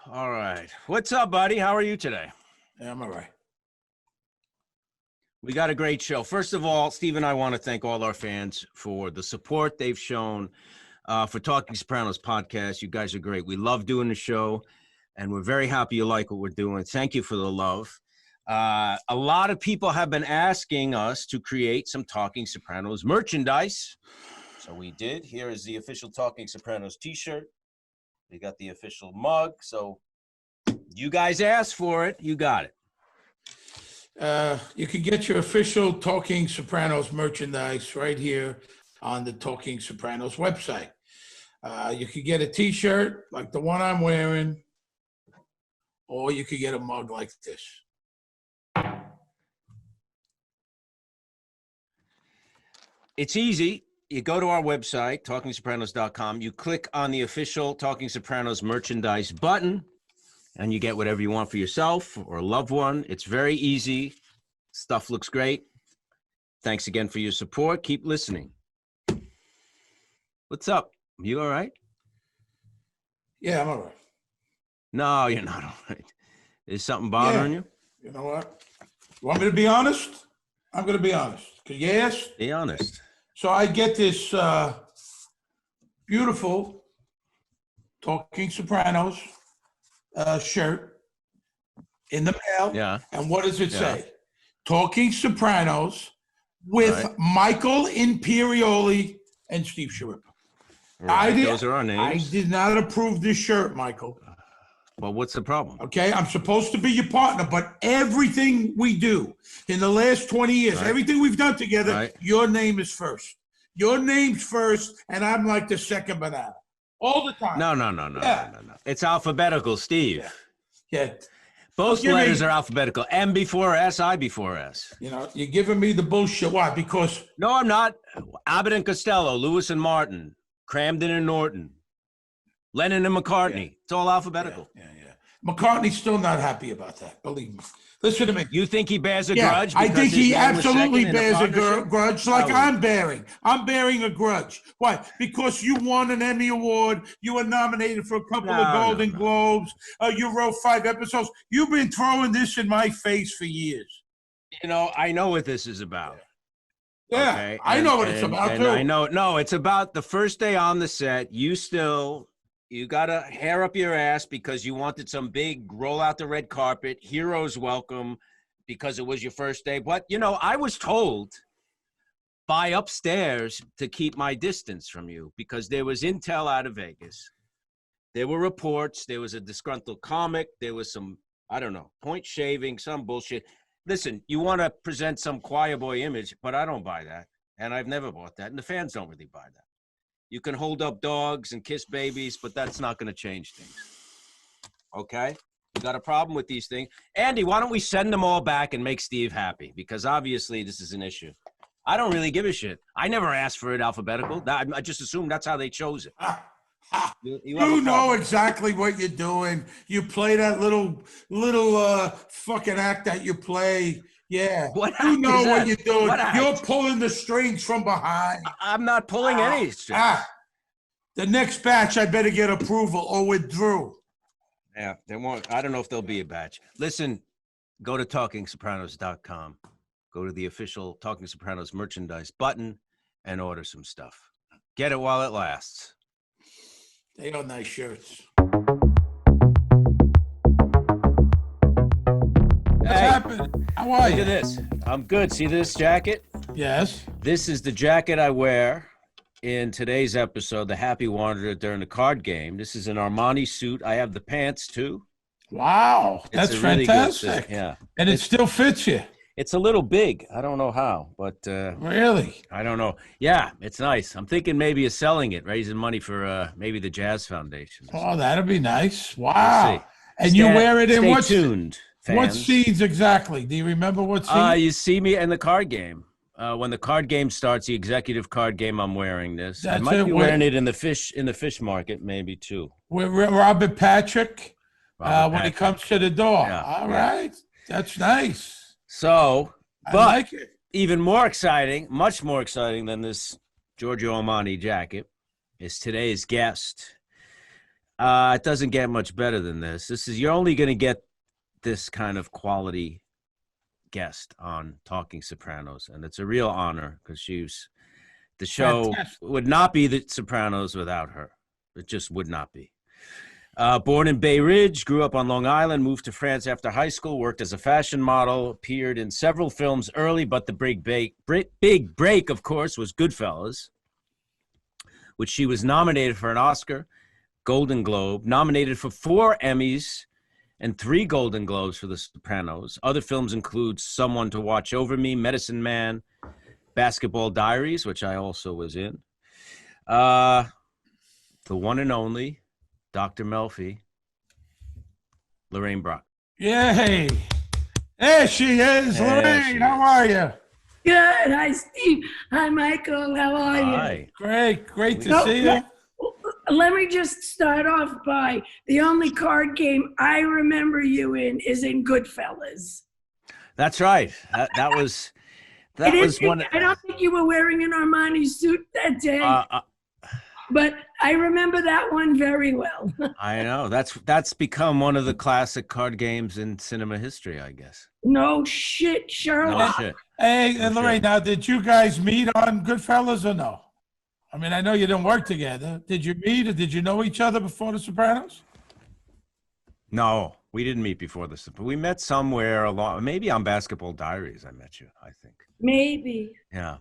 All right. What's up, buddy? How are you today? Yeah, I'm all right. We got a great show. First of all, Steve and I want to thank all our fans for the support they've shown for Talking Sopranos podcast. You guys are great. We love doing the show, and we're very happy you like what we're doing. Thank you for the love. A lot of people have been asking us to create some Talking Sopranos merchandise. So we did. Here is the official Talking Sopranos t-shirt. We got the official mug. So you guys asked for it. You got it. You can get your official Talking Sopranos merchandise right here on the Talking Sopranos website. You could get a t-shirt like the one I'm wearing, or you could get a mug like this. It's easy. You go to our website, talkingsopranos.com. You click on the official Talking Sopranos merchandise button, and you get whatever you want for yourself or a loved one. It's very easy. Stuff looks great. Thanks again for your support. Keep listening. What's up? You all right? Yeah, I'm all right. No, you're not all right. Is something bothering you? You know what? You want me to be honest? I'm going to be honest. Yes? Be honest. So I get this beautiful Talking Sopranos shirt in the mail. Yeah. And what does it say? Talking Sopranos with Michael Imperioli and Steve Schirripa. Right. Those are our names. I did not approve this shirt, Michael. Well, what's the problem? Okay, I'm supposed to be your partner, but everything we do in the last 20 years, everything we've done together, your name is first. Your name's first, and I'm like the second banana. All the time. No. It's alphabetical, Steve. Yeah. Both letters are alphabetical. M before S, I before S. You know, you're giving me the bullshit. Why? Because... No, I'm not. Abbott and Costello, Lewis and Martin, Cramden and Norton, Lennon and McCartney. It's all alphabetical. Yeah. McCartney's still not happy about that, believe me. Listen to me. You think he bears a grudge? I think he absolutely bears a grudge like I'm bearing. I'm bearing a grudge. Why? Because you won an Emmy Award. You were nominated for a couple of Golden Globes. You wrote 5 episodes. You've been throwing this in my face for years. You know, I know what this is about. Yeah, okay? I know what it's about, too. I know. No, it's about the first day on the set. You got to hair up your ass because you wanted some big roll out the red carpet, heroes welcome because it was your first day. But, you know, I was told by upstairs to keep my distance from you because there was intel out of Vegas. There were reports. There was a disgruntled comic. There was some, I don't know, point shaving, some bullshit. Listen, you want to present some choir boy image, but I don't buy that. And I've never bought that. And the fans don't really buy that. You can hold up dogs and kiss babies, but that's not going to change things. Okay? You got a problem with these things. Andy, why don't we send them all back and make Steve happy? Because obviously this is an issue. I don't really give a shit. I never asked for it alphabetical. I just assumed that's how they chose it. You know exactly what you're doing. You play that little fucking act that you play. Yeah, you know what you're doing. You're pulling the strings from behind. I'm not pulling any strings. The next batch, I better get approval or withdrew. Yeah, they won't. I don't know if there'll be a batch. Listen, go to talkingsopranos.com. Go to the official Talking Sopranos merchandise button and order some stuff. Get it while it lasts. They are nice shirts. What's happening? How are you? Look at this. I'm good. See this jacket? Yes. This is the jacket I wear in today's episode, The Happy Wanderer, during the card game. This is an Armani suit. I have the pants, too. Wow. That's really fantastic. Yeah. And it still fits you. It's a little big. I don't know how, but... Really? I don't know. Yeah, it's nice. I'm thinking maybe of selling it, raising money for maybe the Jazz Foundation. Oh, that'd be nice. Wow. We'll and you wear it in what? Stay tuned. Fans. What scenes exactly? Do you remember what scenes? You see me in the card game. When the card game starts, the executive card game, I'm wearing this. I might be wearing it in the fish market, maybe too. With Robert Patrick, when he comes to the door. Yeah, all right. That's nice. So, but I like it. Even more exciting, much more exciting than this Giorgio Armani jacket is today's guest. It doesn't get much better than this. You're only going to get this kind of quality guest on Talking Sopranos, and it's a real honor because the show Fantastic. would not be the Sopranos without her. It just would not be. Born in Bay Ridge, grew up on Long Island, moved to France after high school, worked as a fashion model, appeared in several films early, but the big break, of course, was Goodfellas, which she was nominated for an Oscar, Golden Globe, nominated for 4 Emmys and 3 Golden Globes for The Sopranos. Other films include Someone to Watch Over Me, Medicine Man, Basketball Diaries, which I also was in. The one and only Dr. Melfi, Lorraine Bracco. Yay. There she is, Lorraine. How are you? Good. Hi, Steve. Hi, Michael. How are you? Hi. Great to see you. Let me just start off by the only card game I remember you in is in Goodfellas. That's right. That was one. I don't think you were wearing an Armani suit that day, but I remember that one very well. I know. That's become one of the classic card games in cinema history, I guess. No shit, Sherlock. No shit. Hey, No Lorraine, shit. now, did you guys meet on Goodfellas or no? I mean, I know you didn't work together. Did you meet or did you know each other before The Sopranos? No, we didn't meet before this, but we met somewhere along. Maybe on Basketball Diaries, I met you. I think. Maybe. Yeah.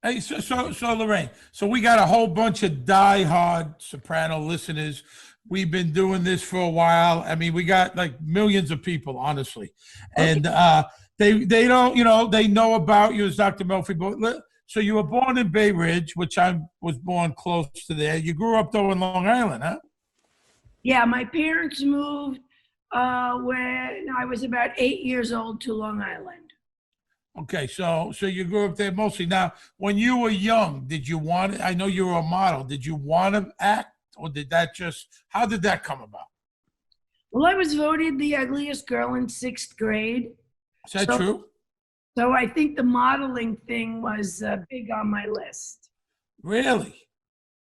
Hey, so Lorraine, so we got a whole bunch of diehard Soprano listeners. We've been doing this for a while. I mean, we got like millions of people, honestly, and they don't, they know about you as Dr. Melfi. But so you were born in Bay Ridge, which I was born close to there. You grew up though in Long Island, huh? Yeah, my parents moved when I was about 8 years old to Long Island. Okay, so you grew up there mostly. Now, when you were young, I know you were a model. Did you want to act, or how did that come about? Well, I was voted the ugliest girl in 6th grade. Is that true? So I think the modeling thing was big on my list. Really?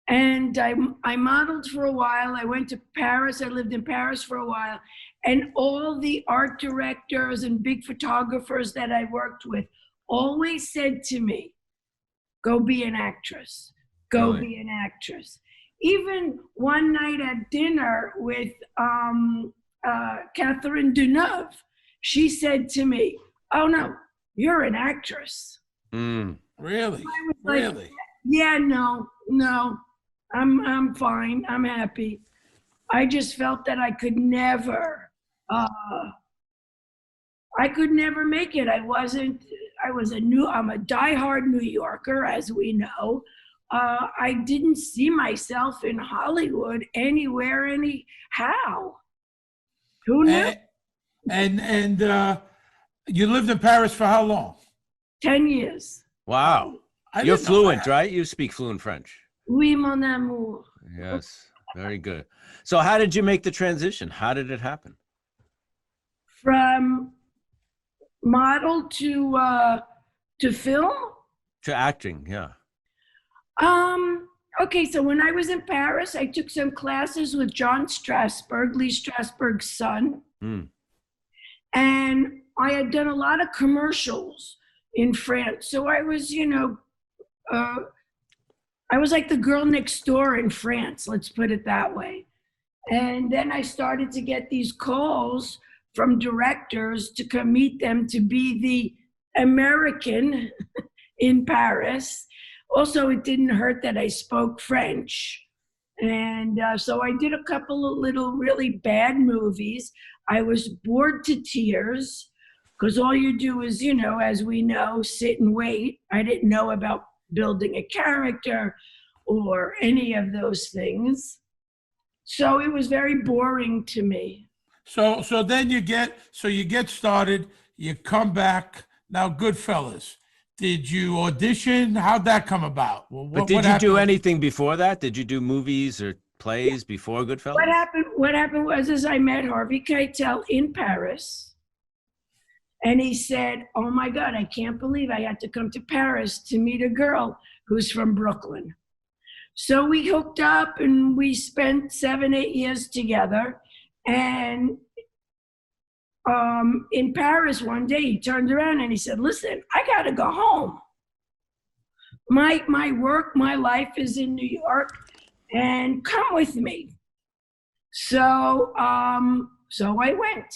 And I modeled for a while. I went to Paris. I lived in Paris for a while. And all the art directors and big photographers that I worked with always said to me, go be an actress. Go Really? be an actress. Even one night at dinner with Catherine Deneuve, she said to me, oh no, you're an actress. Mm. Really? I was Really? like, yeah, no, I'm fine. I'm happy. I just felt that I could never make it. I'm a diehard New Yorker, as we know. I didn't see myself in Hollywood anywhere, anyhow. Who knew? And you lived in Paris for how long? 10 years. Wow. I You're didn't know fluent, that. right? You speak fluent French. Oui, mon amour. Yes. Very good. So how did you make the transition? How did it happen? From model to film. To acting, yeah. Okay, so when I was in Paris, I took some classes with John Strasberg, Lee Strasberg's son. Mm. And I had done a lot of commercials in France. So I was, I was like the girl next door in France, let's put it that way. And then I started to get these calls from directors to come meet them to be the American in Paris. Also, it didn't hurt that I spoke French. And so I did a couple of little really bad movies. I was bored to tears because all you do is, as we know, sit and wait. I didn't know about building a character or any of those things. So it was very boring to me. So then you get started, you come back. Now, Goodfellas, did you audition? How'd that come about? Well, But did you do anything before that? Did you do movies or plays before Goodfellas? What happened was I met Harvey Keitel in Paris. And he said, oh my God, I can't believe I had to come to Paris to meet a girl who's from Brooklyn. So we hooked up and we spent 7, 8 years together. And in Paris one day, he turned around and he said, listen, I got to go home. My work, my life is in New York, and come with me. So I went,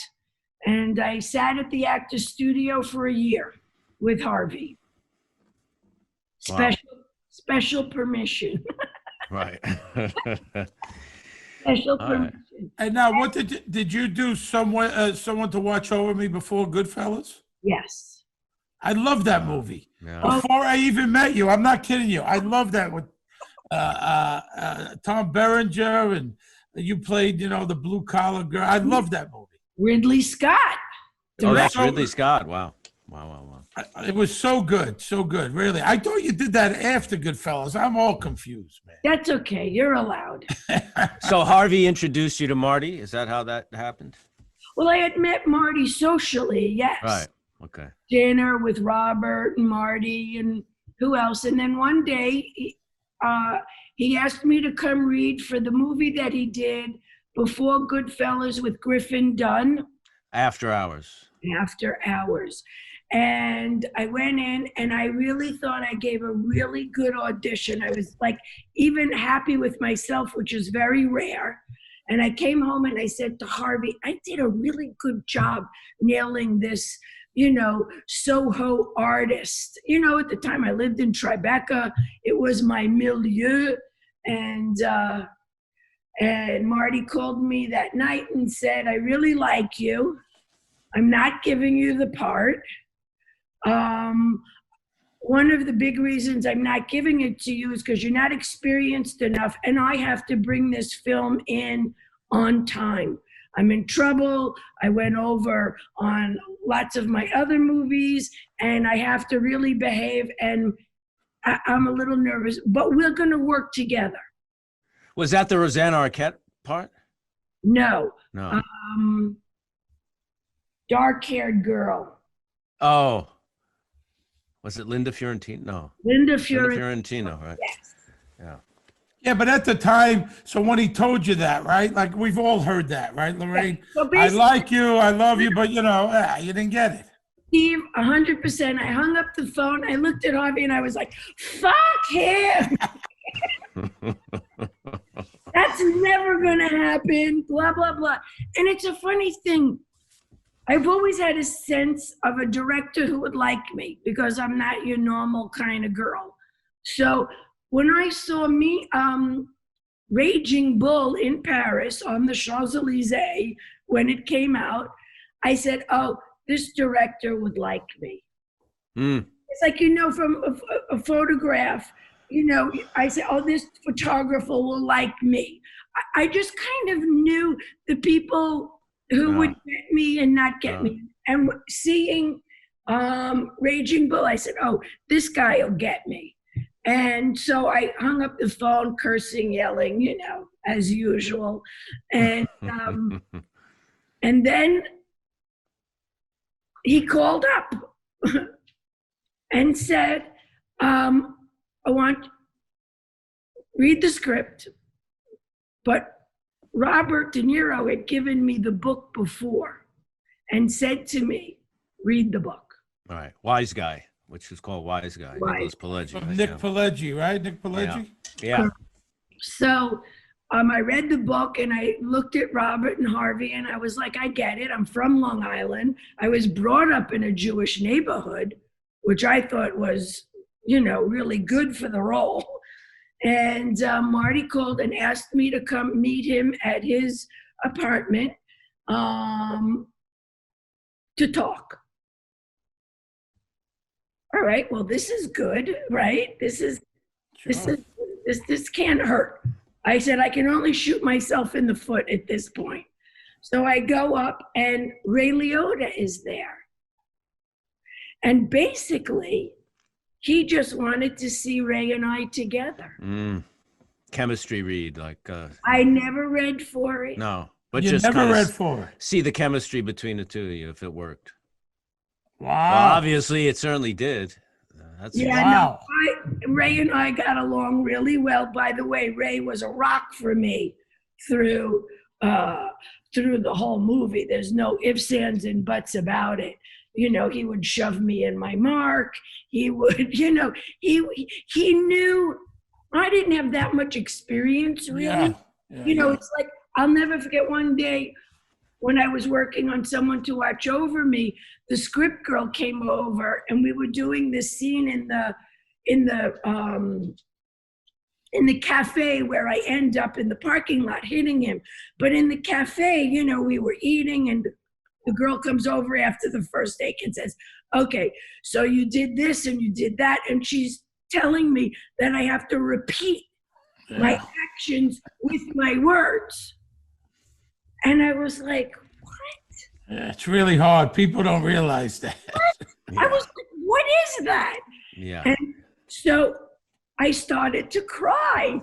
and I sat at the Actors Studio for a year with Harvey. Wow. Special permission. Right. Special All right. permission. And now, what did you do? Someone to watch over me before Goodfellas? Yes. I love that movie. Yeah. Before I even met you, I'm not kidding you. I love that with Tom Berenger, and you played, the blue collar girl. I love that movie. Ridley Scott. Oh, that's So- Ridley Scott. Wow. It was so good, really. I thought you did that after Goodfellas. I'm all confused, man. That's okay. You're allowed. So Harvey introduced you to Marty. Is that how that happened? Well, I had met Marty socially, yes. Right. Okay. Dinner with Robert and Marty and who else. And then one day, he asked me to come read for the movie that he did before Goodfellas with Griffin Dunn. After Hours. After Hours. And I went in and I really thought I gave a really good audition. I was like even happy with myself, which is very rare. And I came home and I said to Harvey, I did a really good job nailing this, Soho artist. At the time I lived in Tribeca, it was my milieu. And Marty called me that night and said, I really like you. I'm not giving you the part. One of the big reasons I'm not giving it to you is because you're not experienced enough, and I have to bring this film in on time. I'm in trouble. I went over on lots of my other movies, and I have to really behave, and I'm a little nervous, but we're going to work together. Was that the Rosanna Arquette part? No. No. Dark-haired girl. Oh. Was it Linda Fiorentino? No. Linda Fiorentino, right? Yes. Yeah. Yeah, but at the time, so when he told you that, right? Like we've all heard that, right, Lorraine? Yeah. So I like you, I love you, but you didn't get it. Steve, 100%. I hung up the phone. I looked at Harvey and I was like, fuck him. That's never going to happen. Blah, blah, blah. And it's a funny thing. I've always had a sense of a director who would like me because I'm not your normal kind of girl. So when I saw Raging Bull in Paris on the Champs-Élysées when it came out, I said, oh, this director would like me. Mm. It's like, from a photograph, I say, oh, this photographer will like me. I just kind of knew the people who would get me and not get me. And seeing Raging Bull, I said, oh, this guy will get me. And so I hung up the phone, cursing, yelling, as usual. And and then he called up and said, I want read the script, but Robert De Niro had given me the book before and said to me, read the book. All right. Wise Guy, which is called Wise Guy. Nicholas Pileggi. From Nick Pileggi, right? Nick Pileggi? Yeah. So I read the book and I looked at Robert and Harvey and I was like, I get it. I'm from Long Island. I was brought up in a Jewish neighborhood, which I thought was, really good for the role. And Marty called and asked me to come meet him at his apartment to talk. All right, well, this is good, right? This can't hurt. I said, I can only shoot myself in the foot at this point. So I go up and Ray Liotta is there. And basically, he just wanted to see Ray and I together. Chemistry read, I never read for it. No, but You just never read for it. see the chemistry between the two of you if it worked. Wow. Well, obviously, it certainly did. That's Yeah, Wow. no, Ray and I got along really well. By the way, Ray was a rock for me through the whole movie. There's no ifs, ands, and buts about it. You know, he would shove me in my mark. He would, he knew I didn't have that much experience, really. Yeah. It's like I'll never forget one day when I was working on Someone to Watch Over Me, the script girl came over and we were doing this scene in the cafe where I end up in the parking lot hitting him. But in the cafe, we were eating and the girl comes over after the first take and says, okay, so you did this and you did that. And she's telling me that I have to repeat my actions with my words. And I was like, what? Yeah, it's really hard. People don't realize that. I was like, what is that? Yeah. And so I started to cry.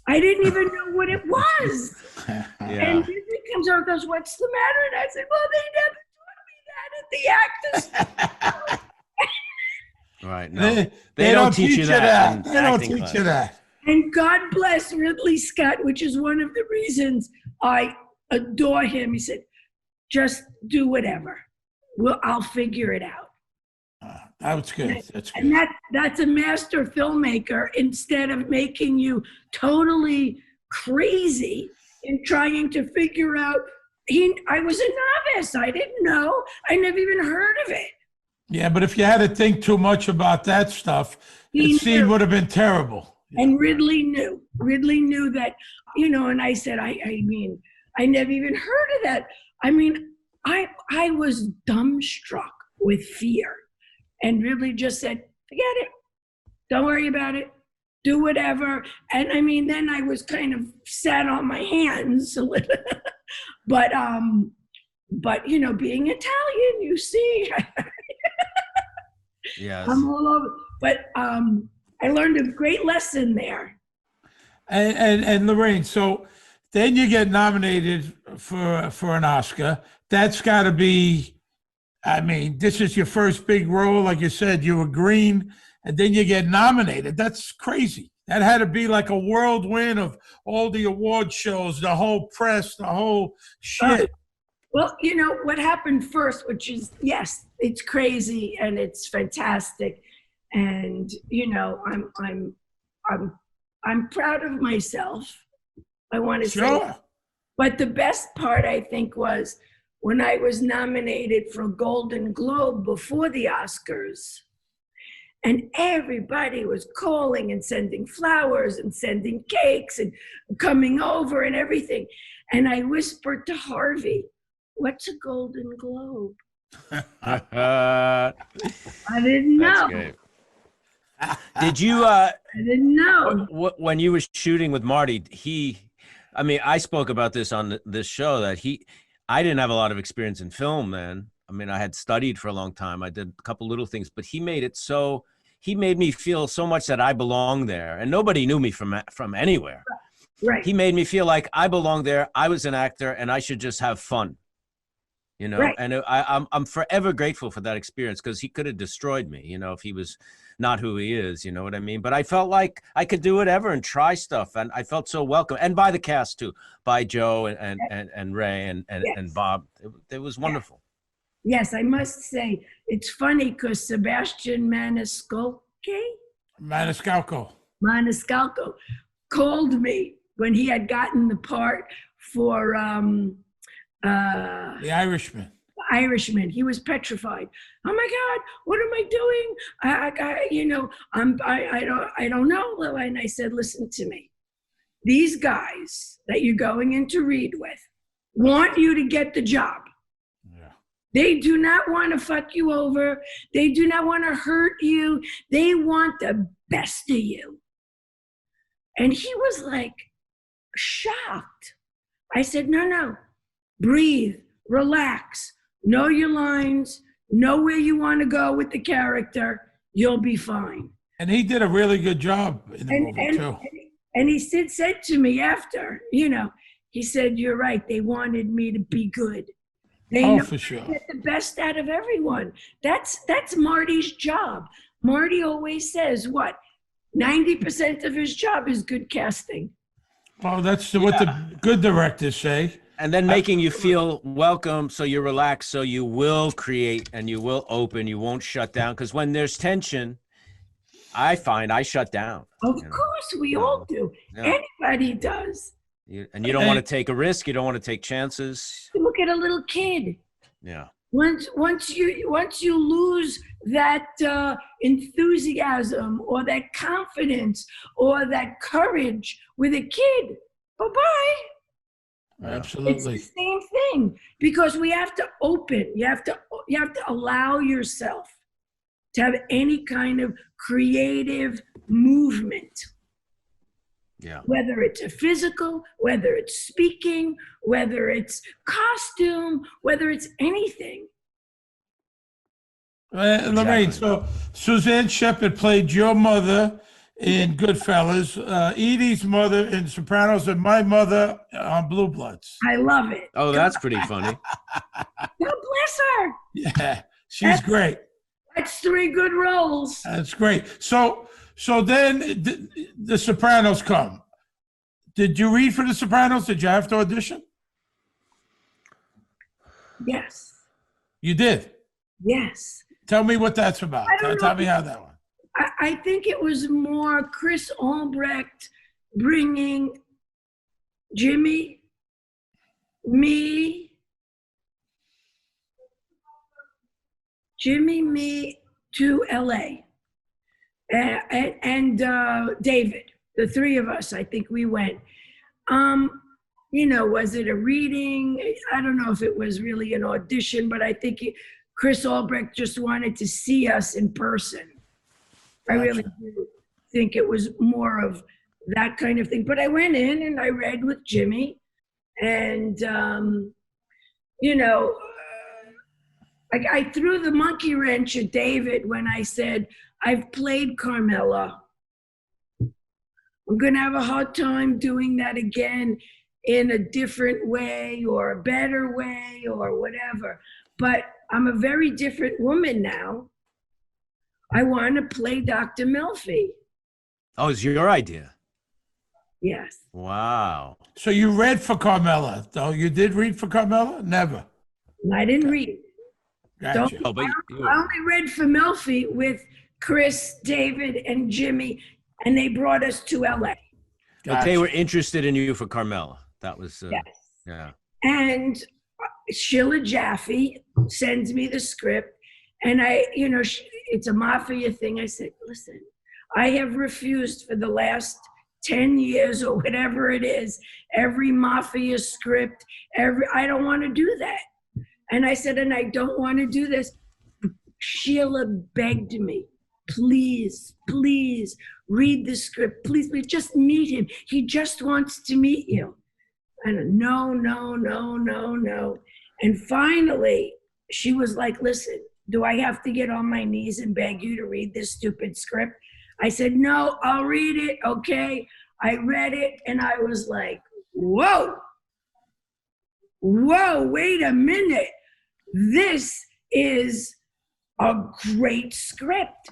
I didn't even know what it was. Yeah. And Disney comes over and goes, what's the matter? And I said, well, they never taught me that at the actors. Right. No, They don't teach you that. They don't teach you that. And God bless Ridley Scott, which is one of the reasons I adore him. He said, just do whatever. I'll figure it out. That's good. That's good. And that's a master filmmaker. Instead of making you totally crazy in trying to figure out, I was a novice. I didn't know. I never even heard of it. Yeah, but if you had to think too much about that stuff, the scene would have been terrible. And Ridley knew. Ridley knew that, and I said, I mean, I never even heard of that. I mean, I was dumbstruck with fear and Ridley just said, forget it. Don't worry about it. Do whatever. And I mean, then I was kind of sat on my hands a little. But being Italian, you see, Yes. I'm all over. But I learned a great lesson there. And Lorraine, so then you get nominated for an Oscar. That's got to be, I mean, this is your first big role. Like you said, you were green, and then you get nominated. That's crazy. That had to be like a whirlwind of all the award shows, the whole press, the whole shit. Well, what happened first, which is, yes, it's crazy and it's fantastic. And, I'm proud of myself. I want to say, but the best part, I think, was when I was nominated for a Golden Globe before the Oscars, and everybody was calling and sending flowers and sending cakes and coming over and everything. And I whispered to Harvey, what's a Golden Globe? I didn't know. That's great. Did you? I didn't know. When you were shooting with Marty, I spoke about this on this show that I didn't have a lot of experience in film then. I mean, I had studied for a long time. I did a couple little things, but he made me feel so much that I belonged there, and nobody knew me from anywhere. Right. He made me feel like I belonged there. I was an actor, and I should just have fun. Right. And I'm forever grateful for that experience, because he could have destroyed me, if he was not who he is, you know what I mean? But I felt like I could do whatever and try stuff, and I felt so welcome, and by the cast too, by Joe and Ray and Bob. It was wonderful. Yes, I must say, it's funny because Sebastian Maniscalco called me when he had gotten the part for The Irishman. Irishman. He was petrified. Oh my God, what am I doing? I don't know. And I said, listen to me. These guys that you're going in to read with want you to get the job. Yeah. They do not want to fuck you over. They do not want to hurt you. They want the best of you. And he was like shocked. I said, no, breathe, relax, know your lines, know where you want to go with the character. You'll be fine. And he did a really good job in the movie too. And he said to me after, he said, you're right. They wanted me to be good. They know for sure. get the best out of everyone. That's Marty's job. Marty always says, what? 90% of his job is good casting. Well, that's what the good directors say. And then making you feel welcome, so you're relaxed, so you will create and you will open, you won't shut down. Because when there's tension, I find I shut down. Of course, we all do. Yeah. Anybody does. And you don't want to take a risk. You don't want to take chances. Look at a little kid. Yeah. Once you lose that enthusiasm or that confidence or that courage with a kid, bye-bye. Absolutely. It's the same thing, because we have to open. You have to allow yourself to have any kind of creative movement. Yeah. Whether it's a physical, whether it's speaking, whether it's costume, whether it's anything. Lorraine, so Suzanne Shepard played your mother in Goodfellas, Edie's mother in Sopranos, and my mother on Blue Bloods. I love it. Oh, that's pretty funny. God bless her. Yeah, she's great. That's 3 good roles. That's great. So then the Sopranos come. Did you read for the Sopranos? Did you have to audition? Yes. You did? Yes. Tell me what that's about. Tell me how that one. I think it was more Chris Albrecht bringing Jimmy, me to LA. And David, the 3 of us, I think we went. Was it a reading? I don't know if it was really an audition, but I think Chris Albrecht just wanted to see us in person. Gotcha. I really do think it was more of that kind of thing. But I went in and I read with Jimmy, and I threw the monkey wrench at David when I said, I've played Carmela. I'm going to have a hard time doing that again in a different way or a better way or whatever. But I'm a very different woman now. I want to play Dr. Melfi. Oh, it's your idea? Yes. Wow. So you read for Carmela, though? You did read for Carmela? Never. I didn't read. Gotcha. Oh, but I only read for Melfi with Chris, David, and Jimmy, and they brought us to LA. But Gotcha. they were interested in you for Carmela. That was, Yes. Yeah. And Sheila Jaffe sends me the script, and it's a mafia thing. I said, listen, I have refused for the last 10 years or whatever it is, every mafia script, I don't want to do that. And I said, and I don't want to do this. Sheila begged me, please read the script. Please, just meet him. He just wants to meet you. And no. And finally, she was like, listen, do I have to get on my knees and beg you to read this stupid script? I said, no, I'll read it, okay? I read it, and I was like, whoa, wait a minute. This is a great script.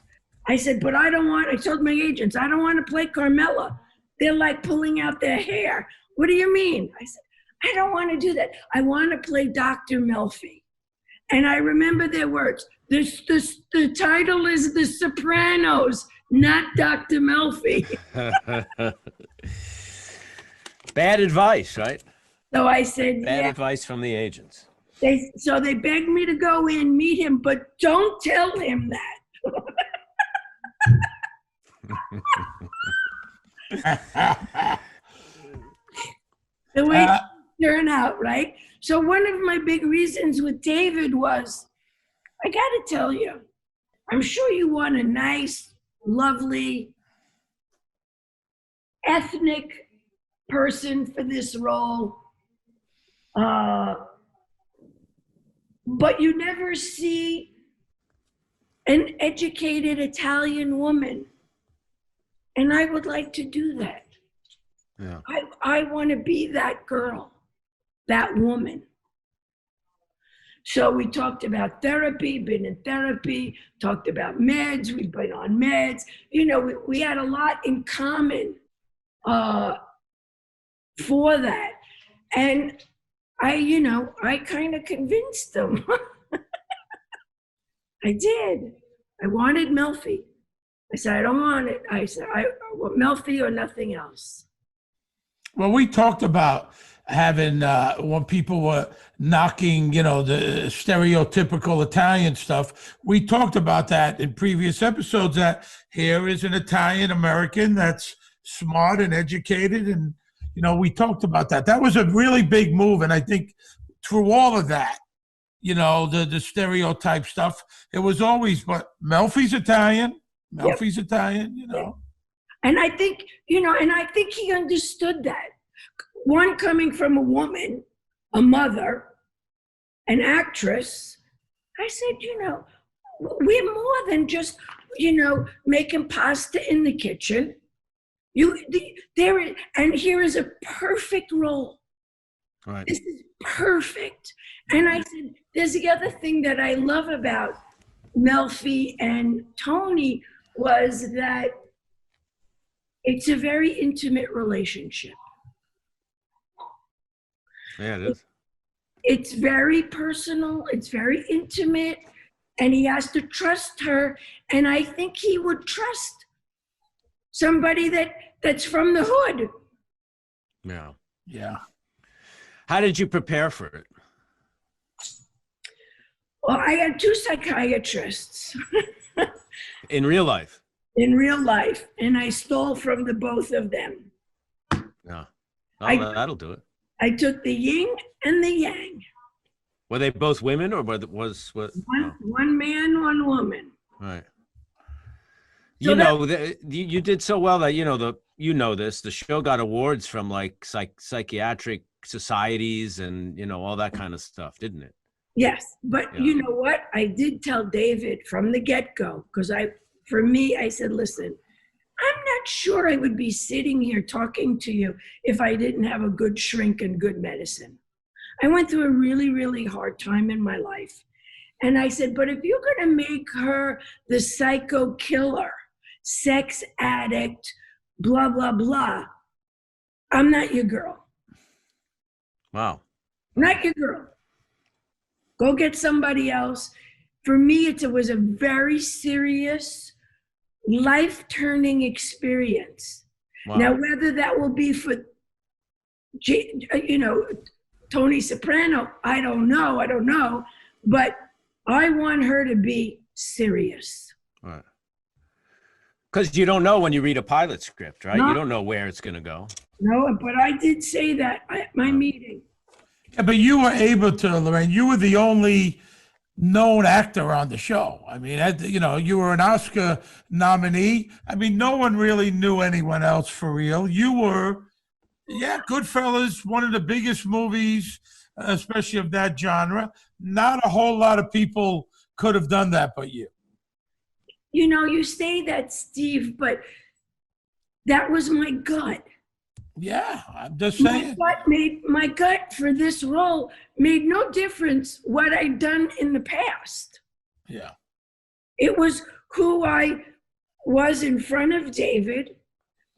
I said, but I told my agents, I don't want to play Carmela. They're like pulling out their hair. What do you mean? I said, I don't want to do that. I want to play Dr. Melfi. And I remember their words. The title is The Sopranos, not Dr. Melfi. Bad advice, right? So I said, Bad advice from the agents. So they begged me to go in, meet him, but don't tell him that. The way it turned out, right? So one of my big reasons with David was, I got to tell you, I'm sure you want a nice, lovely, ethnic person for this role. But you never see an educated Italian woman. And I would like to do that. Yeah. I want to be that girl, that woman. So we talked about therapy, been in therapy, talked about meds, we've been on meds. You know, we had a lot in common for that. And I kind of convinced them. I did. I wanted Melfi. I said, I don't want it. I said, I want Melfi or nothing else. Well, we talked about having, when people were knocking, the stereotypical Italian stuff, we talked about that in previous episodes, that here is an Italian American that's smart and educated. And, we talked about that. That was a really big move. And I think through all of that, the stereotype stuff, it was always, but Melfi's Italian, Italian. And I think, he understood that. One, coming from a woman, a mother, an actress, I said, we're more than just, making pasta in the kitchen. And here is a perfect role. Right. This is perfect. And I said, there's the other thing that I love about Melfi and Tony was that it's a very intimate relationship. Yeah, it is. It's very personal. It's very intimate. And he has to trust her. And I think he would trust somebody that's from the hood. Yeah. Yeah. How did you prepare for it? Well, I had 2 psychiatrists. In real life? In real life. And I stole from the both of them. Yeah. Oh, that'll do it. I took the yin and the yang. Were they both women, or was one man, one woman? Right. So you did so well that the show got awards from like psychiatric societies and all that kind of stuff, didn't it? Yes, but you know what? I did tell David from the get-go, because I said, listen, I'm not sure I would be sitting here talking to you if I didn't have a good shrink and good medicine. I went through a really, really hard time in my life. And I said, but if you're going to make her the psycho killer, sex addict, blah, blah, blah, I'm not your girl. Wow. Not your girl. Go get somebody else. For me, it was a very serious, life-turning experience. Wow. Now, whether that will be for, Tony Soprano, I don't know. But I want her to be serious. Right. Because you don't know when you read a pilot script, right? No. You don't know where it's going to go. No, but I did say that at my meeting. Yeah, but you were able to, Lorraine, you were the only known actor on the show. I mean, you were an Oscar nominee. I mean, no one really knew anyone else for real. You were, Goodfellas, one of the biggest movies, especially of that genre. Not a whole lot of people could have done that but you. You say that, Steve, but that was my gut. Yeah, I'm just saying. My gut for this role made no difference what I'd done in the past. Yeah. It was who I was in front of David,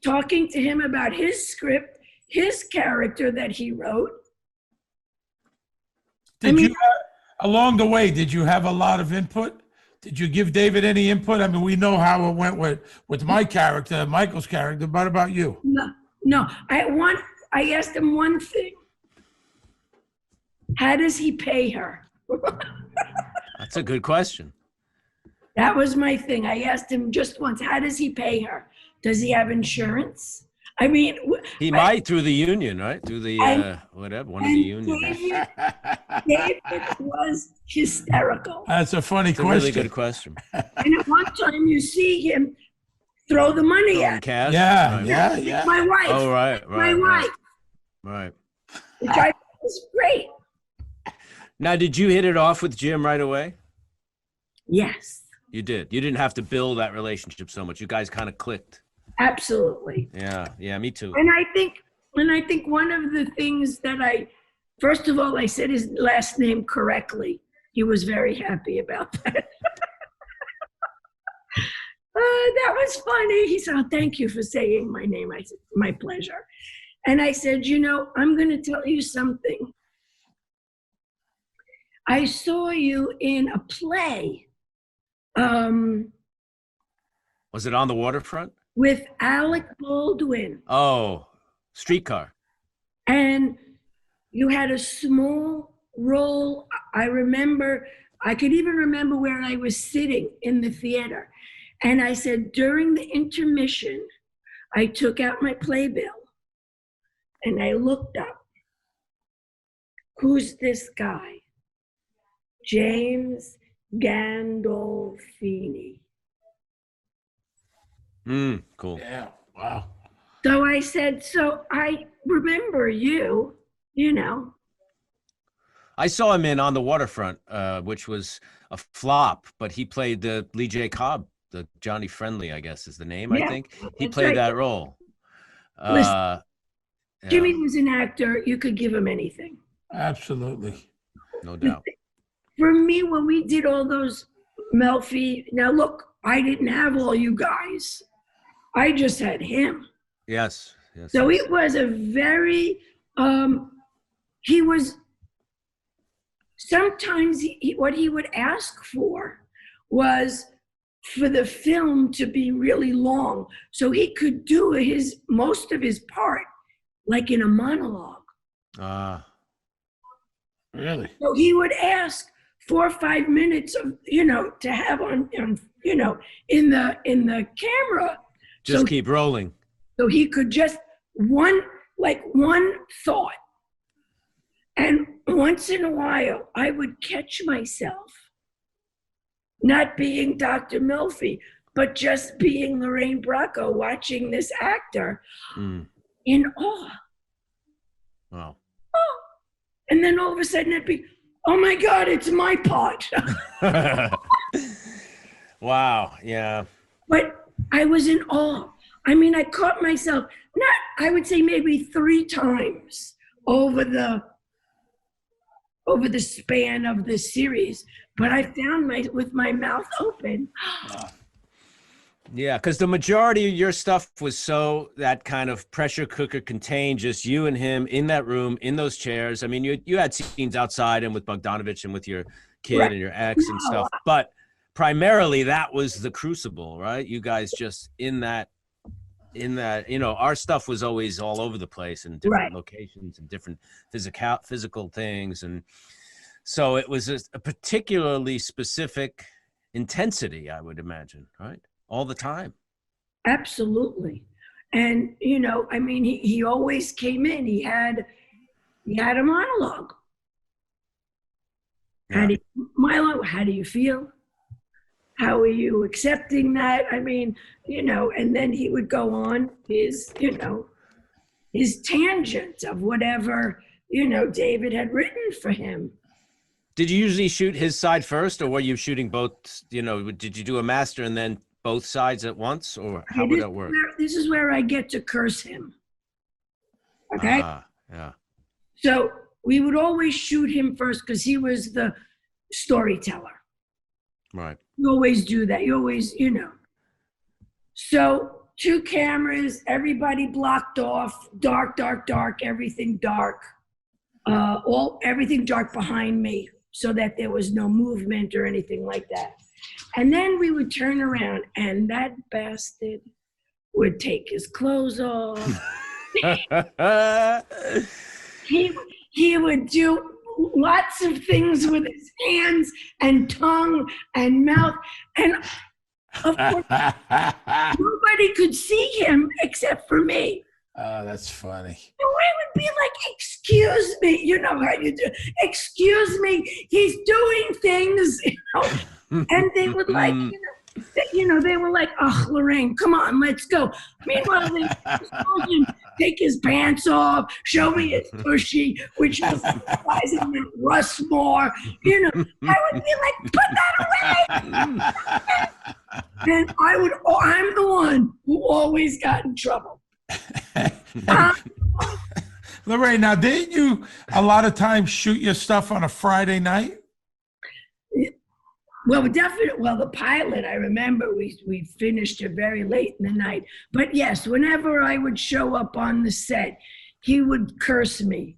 talking to him about his script, his character that he wrote. Along the way, did you have a lot of input? Did you give David any input? I mean, we know how it went with my character, Michael's character. What about you? No. I asked him one thing. How does he pay her? That's a good question. That was my thing. I asked him just once, how does he pay her? Does he have insurance? I mean, he might through the union, right? Through the one of the unions. David was hysterical. That's a funny question. Really good question. And at one time, you see him throw the money at. Cash? Yeah. My wife. Oh, right. My wife. Right. Which I thought was great. Now, did you hit it off with Jim right away? Yes. You did. You didn't have to build that relationship so much. You guys kind of clicked. Absolutely. Yeah, me too. And I think one of the things that first of all, I said his last name correctly. He was very happy about that. That was funny. He said, oh, thank you for saying my name. I said, my pleasure. And I said, you know, I'm going to tell you something. I saw you in a play. Was it on the waterfront? With Alec Baldwin. Oh, Streetcar. And you had a small role. I could even remember where I was sitting in the theater. And I said, during the intermission, I took out my playbill and I looked up. Who's this guy? James Gandolfini. Cool. Yeah, wow. So I said, so I remember you, you know. I saw him in On the Waterfront, which was a flop, but he played the Lee J. Cobb, the Johnny Friendly, I guess is the name, Yeah, I think. He that's played right. that role. Listen, Jimmy Yeah, was an actor. You could give him anything. Absolutely. no doubt. For me, when we did all those Melfi, now look, I didn't have all you guys. I just had him. Yes. Yes. So yes. it was a very, he was, sometimes what he would ask for was for the film to be really long so he could do most of his part like in a monologue. Really? So he would ask 4 or 5 minutes of, you know, to have on you know, in the camera. Just so, keep rolling. So he could just one thought. And once in a while, I would catch myself not being Dr. Melfi, but just being Lorraine Bracco watching this actor in awe. Wow. Oh. And then all of a sudden it'd be, oh my God, it's my part. Wow. Yeah. But I was in awe. I mean, I caught myself, I would say maybe 3 times over the span of the series, but I found with my mouth open. Yeah, because the majority of your stuff was so that kind of pressure cooker contained, just you and him in that room, in those chairs. I mean, you had scenes outside and with Bogdanovich and with your kid Right. and your ex and stuff, but primarily that was the crucible, right? You guys just in that, you know, our stuff was always all over the place in different locations and different physical things. And so it was a particularly specific intensity, I would imagine, right? All the time. Absolutely. And, you know, I mean, he always came in, he had a monologue. Yeah. How do you feel? How are you accepting that? I mean, you know, and then he would go on his, you know, his tangent of whatever, you know, David had written for him. Did you usually shoot his side first, or were you shooting both? You know, did you do a master and then both sides at once, or how would that work? This is where I get to curse him. Okay? Yeah. So we would always shoot him first because he was the storyteller. Right. You always do that. You always, you know. So 2 cameras, everybody blocked off, dark, everything dark. Everything dark behind me so that there was no movement or anything like that. And then we would turn around and that bastard would take his clothes off. He would do lots of things with his hands and tongue and mouth. And of course, nobody could see him except for me. Oh, that's funny. So I would be like, excuse me, you know how you do, excuse me, he's doing things, you know. And they would like, they were like, oh, Lorraine, come on, let's go. Meanwhile, they told him, take his pants off, show me his tushy, which was surprising me, Russmore. You know, I would be like, put that away. And I'm the one who always got in trouble. Lorraine, now didn't you a lot of times shoot your stuff on a Friday night? Well, definitely. Well, the pilot, I remember we finished it very late in the night. But yes, whenever I would show up on the set, he would curse me.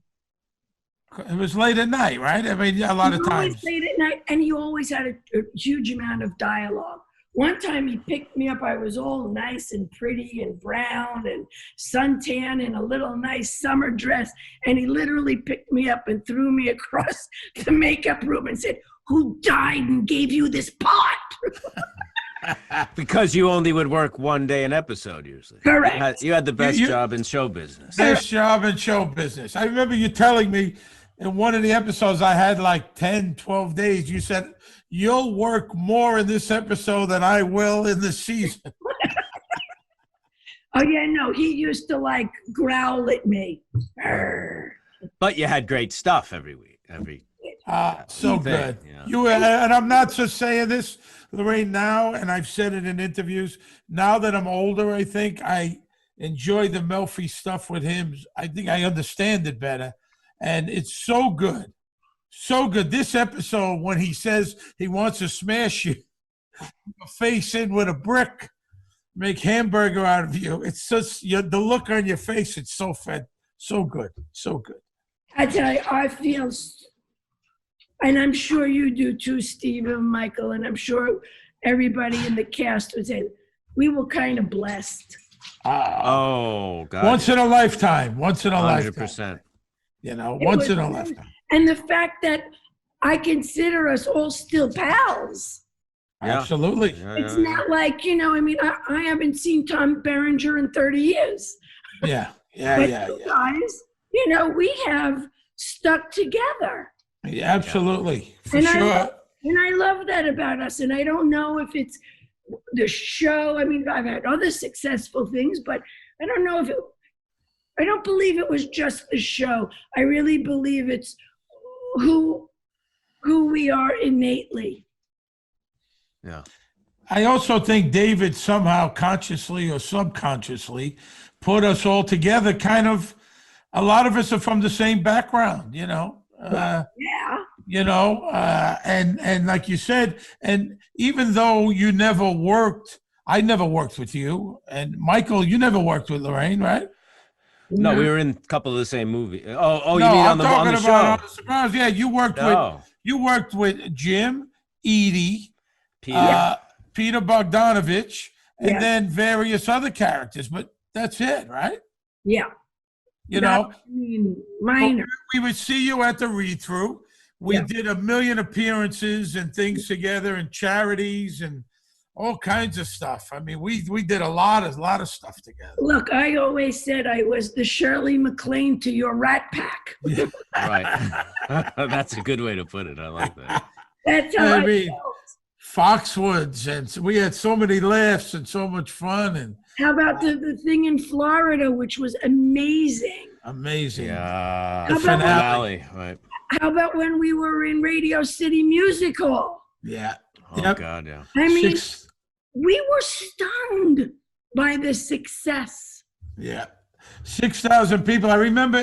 It was late at night, right? I mean, a lot of Always times. late at night, and he always had a huge amount of dialogue. One time he picked me up. I was all nice and pretty and brown and suntan in a little nice summer dress, and he literally picked me up and threw me across the makeup room and said, "Who died and gave you this part?" Because you only would work one day an episode usually. Correct. You had the best job in show business. Best job in show business. I remember you telling me in one of the episodes I had like 10, 12 days, you said, "You'll work more in this episode than I will in the season." Oh yeah, no, he used to like growl at me. Arr. But you had great stuff every week. So thing, good. yeah. And I'm not just saying this, Lorraine, now, and I've said it in interviews. Now that I'm older, I think I enjoy the Melfi stuff with him. I think I understand it better. And it's so good. So good. This episode, when he says he wants to smash you, face in with a brick, make hamburger out of you. It's just the look on your face. It's so fed. So good. So good. I tell you, I feel, and I'm sure you do too, Steve and Michael, and I'm sure everybody in the cast would say, we were kind of blessed. Oh, God. Once in a lifetime. Once in a 100%. lifetime. You know, once in a lifetime. And the fact that I consider us all still pals. Yeah. Absolutely. It's not like, I mean, I haven't seen Tom Berenger in 30 years. Yeah. But you guys, we have stuck together. Yeah, absolutely. For And sure. And I love that about us. And I don't know if it's the show. I mean, I've had other successful things, but I don't know I don't believe it was just the show. I really believe it's who we are innately. Yeah. I also think David somehow consciously or subconsciously put us all together. Kind of, a lot of us are from the same background, Yeah. And like you said, and even though you never worked, I never worked with you, and Michael, you never worked with Lorraine, right? No, we were in a couple of the same movies. Oh, No, you mean I'm on the talking show? about on the Sopranos. Yeah, you No. worked with Jim, Edie, Peter. Peter Bogdanovich, and Yeah. then various other characters, but that's it, right? Yeah. You know, I mean, minor. we would see you at the read-through. We Yeah. did 1,000,000 appearances and things together and charities and all kinds of stuff. I mean, we did a lot of stuff together. Look, I always said I was the Shirley MacLaine to your Rat Pack. Right. That's a good way to put it. I like that. That's how I I mean, felt. Foxwoods, and so we had so many laughs and so much fun and How about the thing in Florida, which was amazing? amazing. Yeah. How The about finale. Right. How about when we were in Radio City Music Hall? Yeah. Oh, Yep. God, yeah. I mean, Six- we were stunned by the success. Yeah, 6,000 people. I remember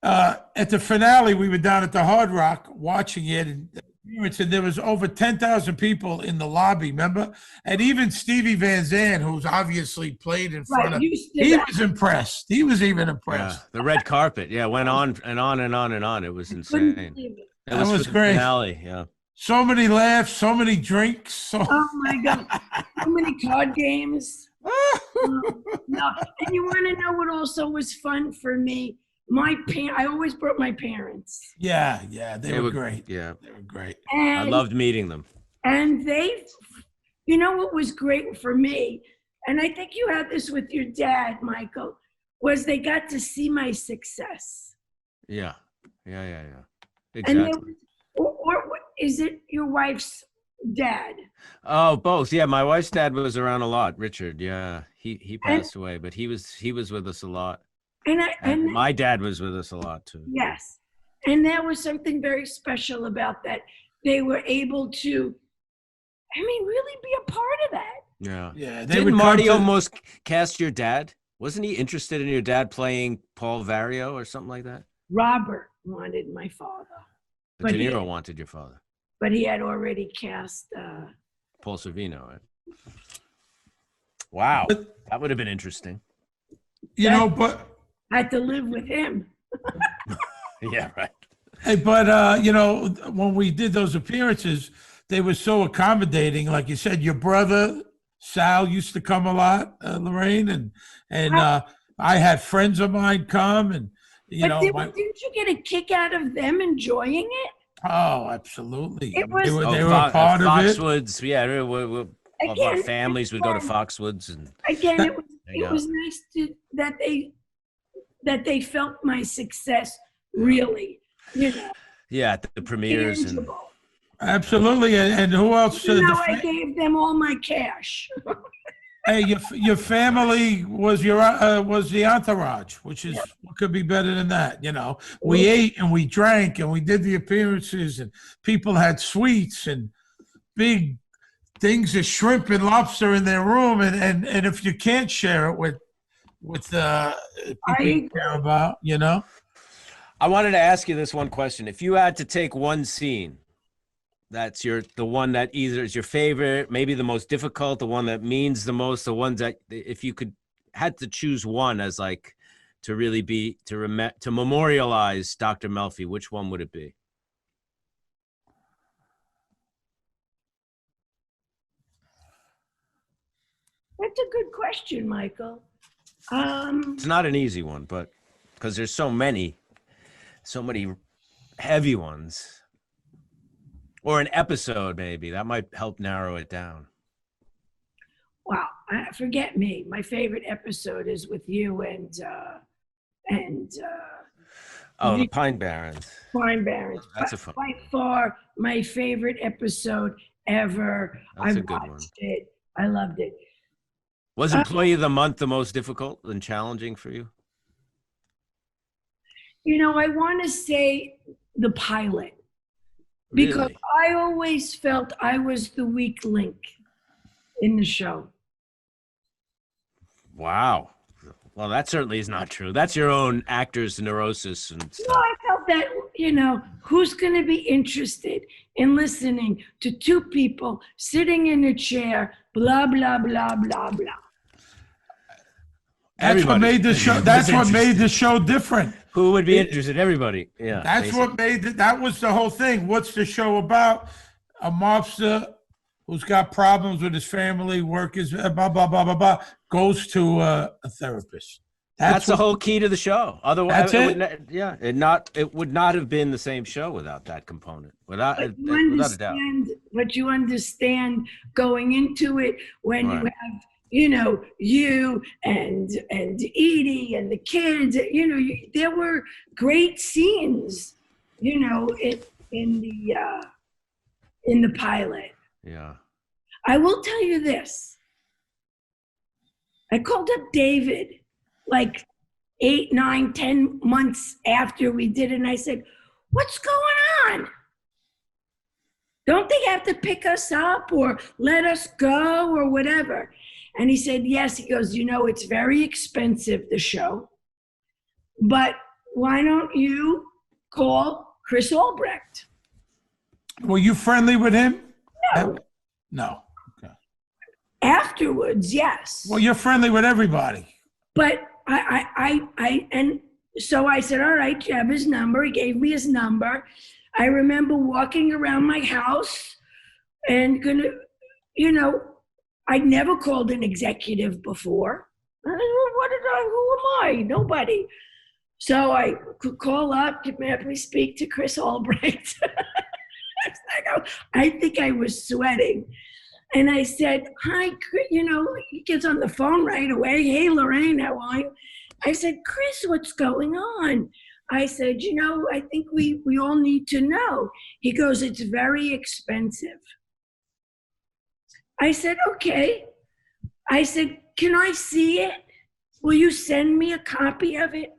at the finale, we were down at the Hard Rock watching it, and there was over 10,000 people in the lobby. Remember, and even Stevie Van Zandt, who's obviously played in front of, you stood he up. was impressed. He was even Yeah. impressed. The red carpet. Yeah. Went on and on and on and on. It was Couldn't insane. believe it. It That was for the great. Finale. Yeah. So many laughs, so many drinks. So Oh my God, so many card games. No, and you want to know what also was fun for me? I always brought my parents, yeah, they were great. Yeah. They were great. I and loved meeting them. and they, what was great for me, and I think you had this with your dad, Michael, was they got to see my success. Yeah. Yeah. And there Exactly. was, or is it your wife's dad? Oh, both. Yeah, my wife's dad was around a lot. Richard. Yeah, he passed away, but he was with us a lot. And my dad was with us a lot too. Yes, and there was something very special about that. They were able to, really be a part of that. Yeah. Yeah, Didn't Marty almost cast your dad? Wasn't he interested in your dad playing Paul Vario or something like that? Robert wanted my father. But De But Niro he- wanted your father. but he had already cast. Paul Sorvino. Right? Wow, that would have been interesting. But had to live with him. Yeah, right. hey, but when we did those appearances, they were so accommodating. Like you said, your brother Sal used to come a lot, Lorraine, and I had friends of mine come, and But didn't you get a kick out of them enjoying it? Oh, absolutely. It was- They were a part of it. Foxwoods, yeah. Of our families would go to Foxwoods, and again, it was nice that they felt my success. Really, yeah, at the premieres and. Absolutely, and who else? I gave them all my cash. Hey, your family was the entourage, which is what could be better than that. We ate and we drank and we did the appearances, and people had sweets and big things of shrimp and lobster in their room, and if you can't share it with people you care about, I wanted to ask you this one question: if you had to take one scene that's the one that either is your favorite, maybe the most difficult, the one that means the most, the ones that if you had to choose one as like to really be to memorialize Dr. Melfi, which one would it be? That's a good question, Michael. It's not an easy one, but because there's so many heavy ones. Or an episode, maybe. That might help narrow it down. Wow. Forget me. My favorite episode is with you and the Pine Barrens. Pine Barrens. That's a fun. By far, my favorite episode ever. That's I a good one. watched it. I loved it. Was Employee of the Month the most difficult and challenging for you? I want to say the pilot. Because Really? I always felt I was the weak link in the show. Wow. Well, that certainly is not true. That's your own actor's neurosis and stuff. I felt that, who's going to be interested in listening to two people sitting in a chair, blah, blah, blah, blah, blah. That's what made the show. That's what made the show different. Who would be interested? Everybody. Yeah. That's basically what made that was the whole thing. What's the show about? A mobster who's got problems with his family, work is blah, blah, blah, blah, blah, goes to a therapist. That's the whole key to the show. Otherwise, it would not have been the same show without that component. Without a doubt. But you understand going into it when you have you and Edie and the kids, there were great scenes, in the pilot. Yeah. I will tell you this. I called up David like 8, 9, 10 months after we did it, and I said, "What's going on? Don't they have to pick us up or let us go or whatever?" And he said, yes. He goes, it's very expensive, the show, but why don't you call Chris Albrecht? Were you friendly with him? No. No. Okay. Afterwards, yes. Well, you're friendly with everybody. But and so I said, all right, you have his number. He gave me his number. I remember walking around my house and I'd never called an executive before. I said, who am I? Nobody. So I could call up, may I please speak to Chris Albrecht? I think I was sweating. And I said, hi, he gets on the phone right away. Hey, Lorraine, how are you? I said, Chris, what's going on? I said, I think we all need to know. He goes, it's very expensive. I said, okay. I said, can I see it? Will you send me a copy of it?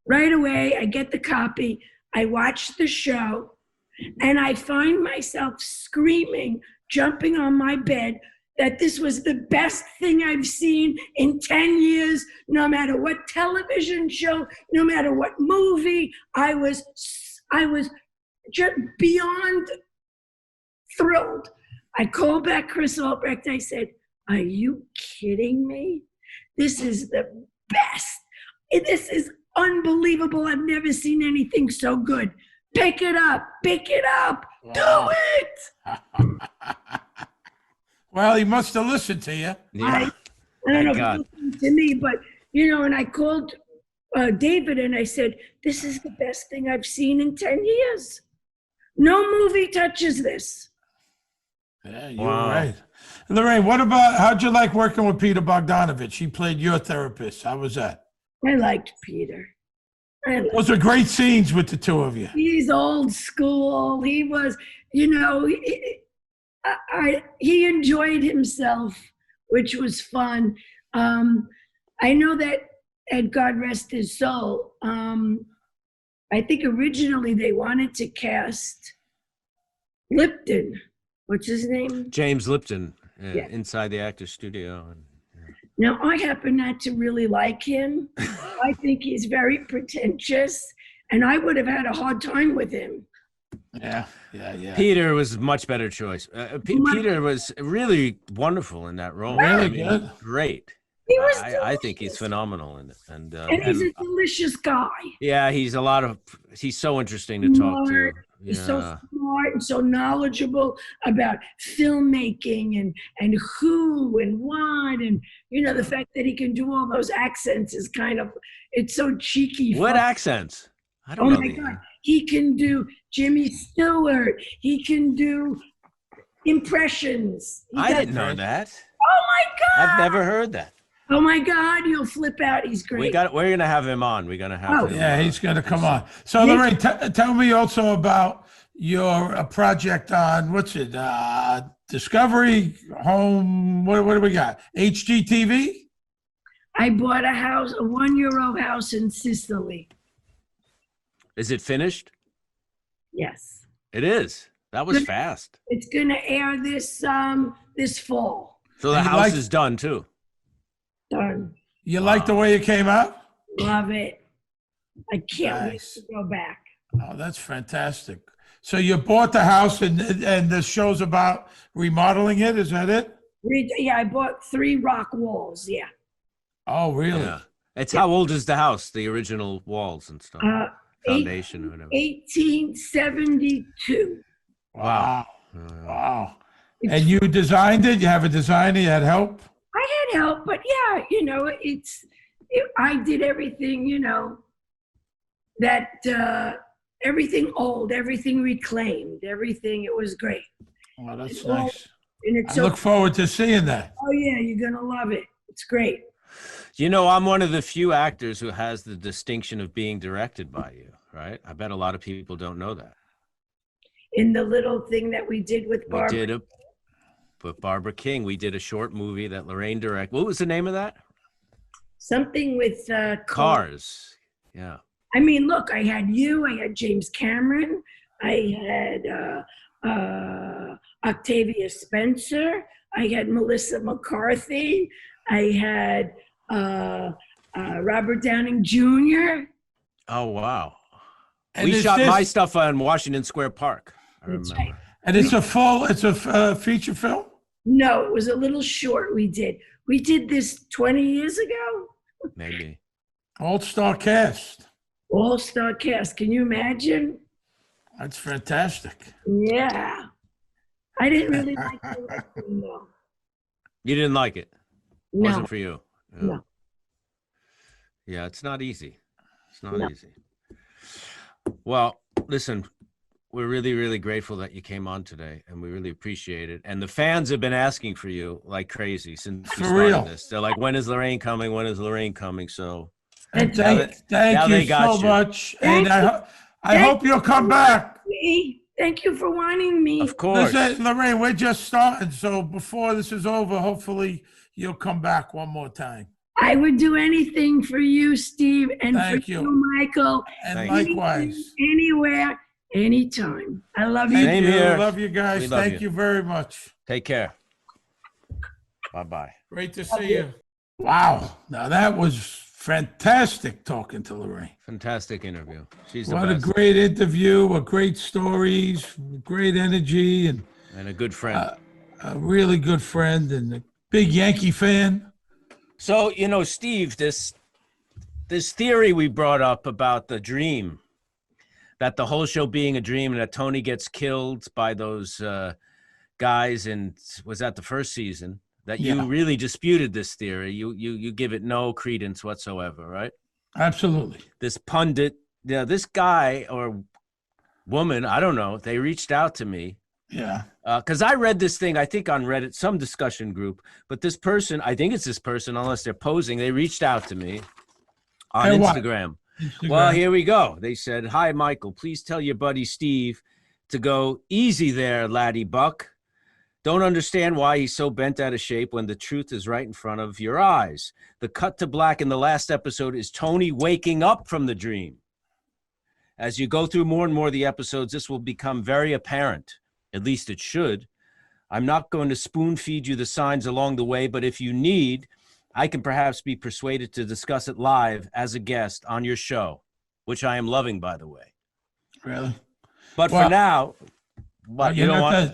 Right away, I get the copy. I watch the show, and I find myself screaming, jumping on my bed, that this was the best thing I've seen in 10 years, no matter what television show, no matter what movie. I was just beyond thrilled. I called back Chris Albrecht. I said, are you kidding me? This is the best. This is unbelievable. I've never seen anything so good. Pick it up. Wow. Do it. Well, he must have listened to you. Yeah. I don't know Thank God. if he listened to me, but, and I called David and I said, this is the best thing I've seen in 10 years. No movie touches this. Yeah, you're Wow. right. Lorraine, how'd you like working with Peter Bogdanovich? He played your therapist. How was that? I liked Peter. Those were great scenes with the two of you. He's old school. He was, he enjoyed himself, which was fun. I know that, and God rest his soul, I think originally they wanted to cast Lipton. What's his name? James Lipton, Yeah. inside the actor's studio. Now, I happen not to really like him. I think he's very pretentious, and I would have had a hard time with him. Yeah. Peter was a much better choice. Peter was really wonderful in that role. Really good. Great. He was I think he's delicious. phenomenal in it. And He's a delicious guy. yeah, he's so interesting to talk to. Smart. He's so Yeah. smart and so knowledgeable about filmmaking and who and what, and the fact that he can do all those accents is it's so cheeky. What fun. accents? I don't Oh know. my God. He can do Jimmy Stewart. He can do impressions. I didn't know that. Oh my God. I've never heard that. Oh my God, you'll flip out. He's great. We're gonna have him on. We're gonna have him. Yeah, he's going to come on. So, Lorraine, tell me also about your project on, what's it, Discovery Home, what do we got? HGTV? I bought a house, a €1 house in Sicily. Is it finished? Yes. It is. That was fast. It's going to air this fall. So the And you house like- is done too. Done. You like the way it came out? Love it. I can't wait Nice. to go back. Oh, that's fantastic. So you bought the house and the show's about remodeling it, is that it? Yeah, I bought 3 rock walls. Yeah. Oh, really? Yeah. It's how old is the house? The original walls and stuff. Foundation or whatever. 1872. Wow. Wow. And you designed it? You have a designer? You had help? I had help, but yeah, I did everything, everything old, everything reclaimed, everything. It was great. Oh, that's It's all- nice. And it's I look forward to seeing that. oh yeah, you're going to love it. It's great. I'm one of the few actors who has the distinction of being directed by you, right? I bet a lot of people don't know that. In the little thing that we did with Barbara. With Barbara King, we did a short movie that Lorraine directed. What was the name of that? Something with Cars. Yeah. I mean, look, I had you, I had James Cameron, I had Octavia Spencer, I had Melissa McCarthy, I had Robert Downing Jr. Oh, wow. And We is shot this- my stuff on Washington Square Park. I That's remember. right. And it's a feature film? No, it was a little short we did. We did this 20 years ago. Maybe. All-star cast. All-star cast. Can you imagine? That's fantastic. Yeah. I didn't really like the wrestling, though. You didn't like it? No. Wasn't for you? Yeah. No. Yeah, it's not easy. It's not No. easy. Well, listen, we're really, really grateful that you came on today, and we really appreciate it. And the fans have been asking for you like crazy since we For started real. this. They're like, when is Lorraine coming? When is Lorraine coming? So And Now thank now they you got so you. much. Thank And I hope you'll come back. Thank you for wanting me. of course. Listen, Lorraine, we're just starting. So before this is over, hopefully you'll come back one more time. I would do anything for you, Steve, and Thank for you. you, Michael. And Thank Anything, likewise. Anywhere, anytime. I love you. Thank Same you. here. Love you guys. We love Thank you. you very much. Take care. Bye-bye. Great to see you. Wow. Now that was Fantastic talking to Lorraine. Fantastic interview. She's the What a best. great interview, great stories, great energy, and A good friend. a really good friend and a big Yankee fan. So, Steve, this theory we brought up about the dream, that the whole show being a dream and that Tony gets killed by those guys, and was that the first season, that you really disputed this theory. You give it no credence whatsoever, right? Absolutely. This pundit, this guy or woman, I don't know, they reached out to me. Yeah. Because I read this thing, I think on Reddit, some discussion group, but this person, I think it's this person, unless they're posing, they reached out to me on Instagram. Well, here we go. They said, "Hi, Michael, please tell your buddy Steve to go easy there, laddie buck. Don't understand why he's so bent out of shape when the truth is right in front of your eyes. The cut to black in the last episode is Tony waking up from the dream. As you go through more and more of the episodes, this will become very apparent. At least it should. I'm not going to spoon feed you the signs along the way, but if you need, I can perhaps be persuaded to discuss it live as a guest on your show," which I am loving, by the way. Really? But for now, what, you don't want...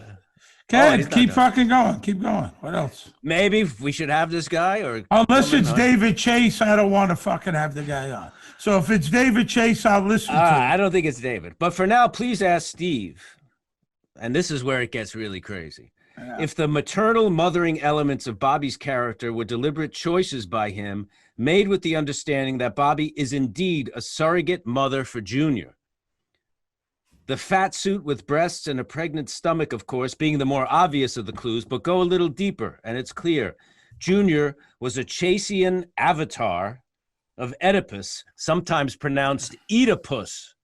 Keep fucking going. Keep going. What else? Maybe we should have this guy, or unless it's David Chase, I don't want to fucking have the guy on. So if it's David Chase, I'll listen to it. I don't think it's David. But for now, please ask Steve. And this is where it gets really crazy. Yeah. If the maternal mothering elements of Bobby's character were deliberate choices by him, made with the understanding that Bobby is indeed a surrogate mother for Junior. The fat suit with breasts and a pregnant stomach, of course, being the more obvious of the clues, but go a little deeper, and it's clear. Junior was a Chasian avatar of Oedipus, sometimes pronounced Oedipus.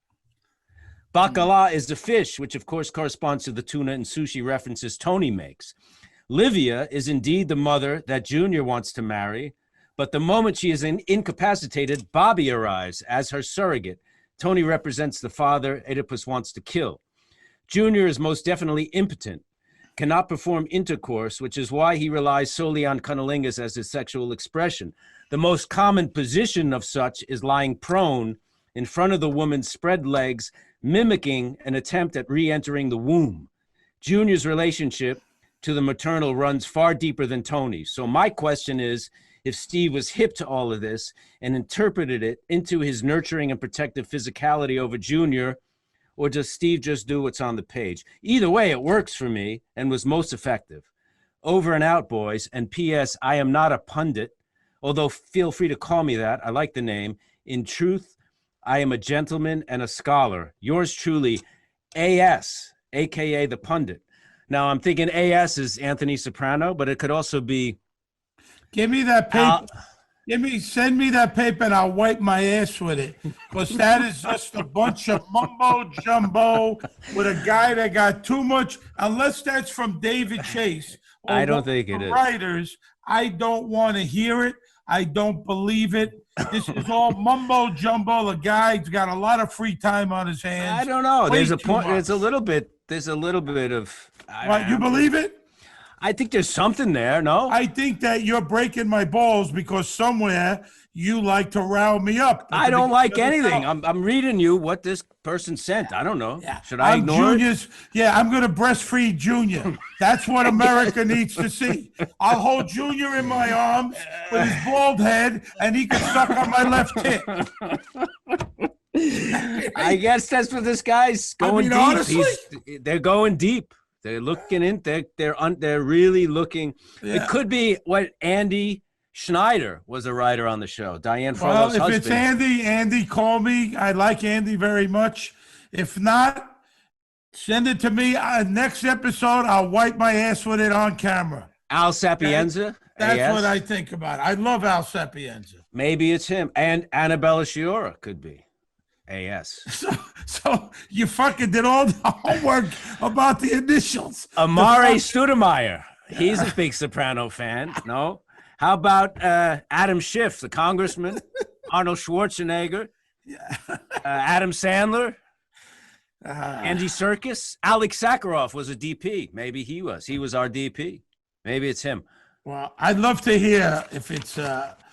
Bacala is the fish, which of course corresponds to the tuna and sushi references Tony makes. Livia is indeed the mother that Junior wants to marry, but the moment she is incapacitated, Bobby arrives as her surrogate. Tony represents the father Oedipus wants to kill. Junior is most definitely impotent, cannot perform intercourse, which is why he relies solely on cunnilingus as his sexual expression. The most common position of such is lying prone in front of the woman's spread legs, mimicking an attempt at re-entering the womb. Junior's relationship to the maternal runs far deeper than Tony's. So my question is, if Steve was hip to all of this and interpreted it into his nurturing and protective physicality over Junior, or does Steve just do what's on the page? Either way, it works for me and was most effective. Over and out, boys. And P.S., I am not a pundit, although feel free to call me that. I like the name. In truth, I am a gentleman and a scholar. Yours truly, A.S., a.k.a. the pundit. Now, I'm thinking A.S. is Anthony Soprano, but it could also be... Give me that paper. Send me that paper and I'll wipe my ass with it. Because that is just a bunch of mumbo jumbo with a guy that got too much, unless that's from David Chase. I don't think it is. Writers, I don't want to hear it. I don't believe it. This is all mumbo jumbo. The guy's got a lot of free time on his hands. I don't know. There's a point. There's a little bit of. What, you believe it? I think there's something there, no? I think that you're breaking my balls because somewhere you like to rile me up. I don't like anything. I'm reading you what this person sent. I don't know. Yeah. Should I ignore it? Yeah, I'm going to breastfeed Junior. That's what America needs to see. I'll hold Junior in my arms with his bald head, and he can suck on my left tit. I guess that's what this guy's going deep. Honestly, they're going deep. They're looking in. They're really looking. Yeah. It could be what Andy Schneider was a writer on the show. Diane Frollo's husband. If it's Andy, call me. I like Andy very much. If not, send it to me. Next episode, I'll wipe my ass with it on camera. Al Sapienza. That's what I think about. I love Al Sapienza. Maybe it's him. And Annabella Sciorra could be. A.S. So you fucking did all the homework about the initials. Amare Stoudemire. He's a big Soprano fan. No? How about Adam Schiff, the congressman? Arnold Schwarzenegger? Adam Sandler? Andy Serkis? Alex Sakharov was a DP. Maybe he was. He was our DP. Maybe it's him. Well, I'd love to hear if it's.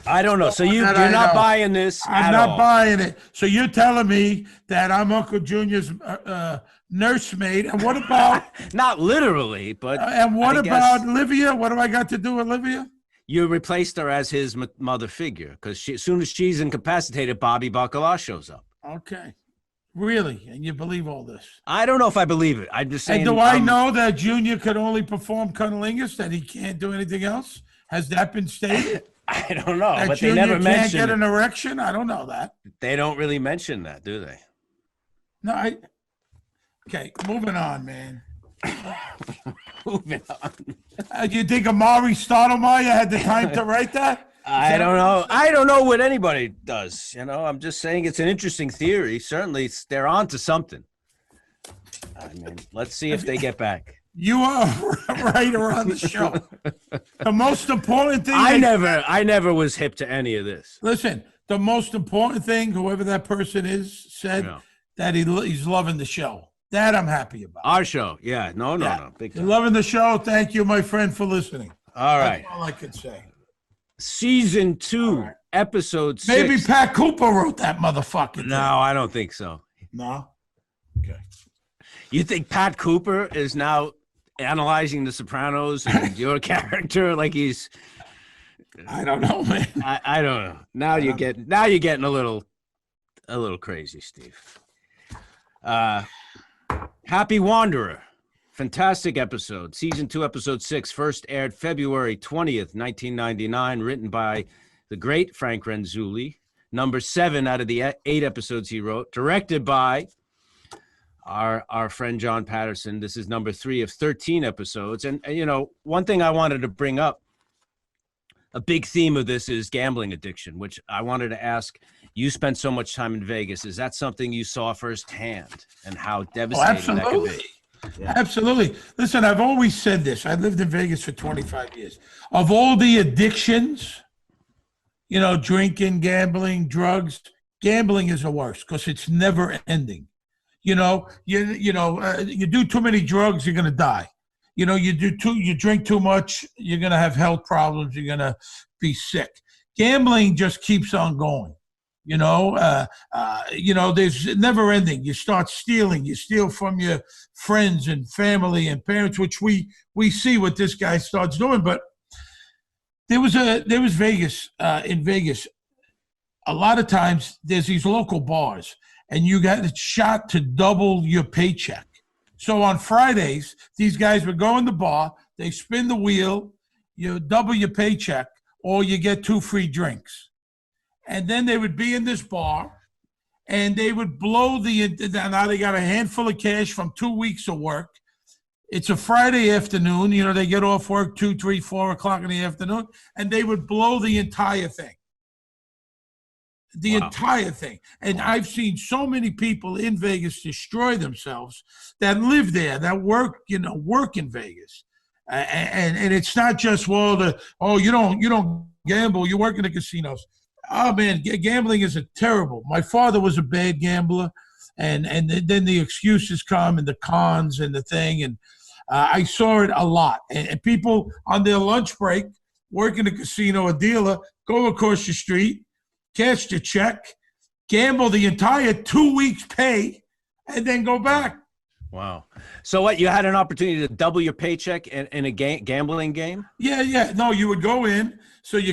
I don't know. So you're I not know. buying this I'm at not all. buying it. So you're telling me that I'm Uncle Junior's nursemaid, and what about? Not literally, but And what I about guess Livia? What do I got to do with Livia? you replaced her as his mother figure because as soon as she's incapacitated, Bobby Bacala shows up. Okay, really? And you believe all this? I don't know if I believe it. I'm just saying. And do I know that Junior could only perform cunnilingus? That he can't do anything else? Has that been stated? I don't know, That but Junior they never can't mention get it. an erection? I don't know that. They don't really mention that, do they? No, okay, moving on, man. Moving on. You think Amari Stoudemire had the time to write that? I don't know. I don't know what anybody does. I'm just saying it's an interesting theory. Certainly, they're on to something. I mean, let's see if they get back. You are a writer on the show. The most important thing. I never was hip to any of this. Listen, the most important thing, whoever that person is, said that he's loving the show. That I'm happy about. Our show. Yeah. No. Big You're time. loving the show. Thank you, my friend, for listening. All right. That's all I can say. Season 2, episode 6. Maybe Pat Cooper wrote that motherfucker. No, I don't think so. No? Okay. You think Pat Cooper is now analyzing The Sopranos and your character like he's? I don't know, man. I don't know. Now you're getting a little crazy, Steve. Happy Wanderer. Fantastic episode. Season 2, episode 6. First aired February 20th, 1999. Written by the great Frank Renzulli. Number 7 out of the 8 episodes he wrote. Directed by our friend John Patterson. This is number 3 of 13 episodes. And one thing I wanted to bring up, a big theme of this is gambling addiction, which I wanted to ask. You spent so much time in Vegas. Is that something you saw firsthand and how devastating that could be? Yeah. Absolutely. Listen, I've always said this. I lived in Vegas for 25 years. Of all the addictions, drinking, gambling, drugs, gambling is the worst because it's never ending. You do too many drugs, you're going to die. You drink too much, you're going to have health problems. You're going to be sick. Gambling just keeps on going. There's never ending. You start stealing. You steal from your friends and family and parents, which we see what this guy starts doing. But there was Vegas, in Vegas. A lot of times there's these local bars and you got a shot to double your paycheck. So on Fridays, these guys would go in the bar, they spin the wheel, you double your paycheck, or you get 2 free drinks. And then they would be in this bar and they would blow now they got a handful of cash from 2 weeks of work. It's a Friday afternoon, they get off work 2, 3, 4 o'clock in the afternoon, and they would blow the entire thing. Entire thing. And I've seen so many people in Vegas destroy themselves that live there, that work in Vegas. And it's not just, you don't gamble, you work in the casinos. Oh, man, gambling is terrible. My father was a bad gambler, and then the excuses come and the cons and the thing, and I saw it a lot. And people on their lunch break, work in a casino, a dealer, go across the street, cash the check, gamble the entire 2 weeks' pay, and then go back. Wow. So what, you had an opportunity to double your paycheck in a gambling game? Yeah. No, you would go in. So you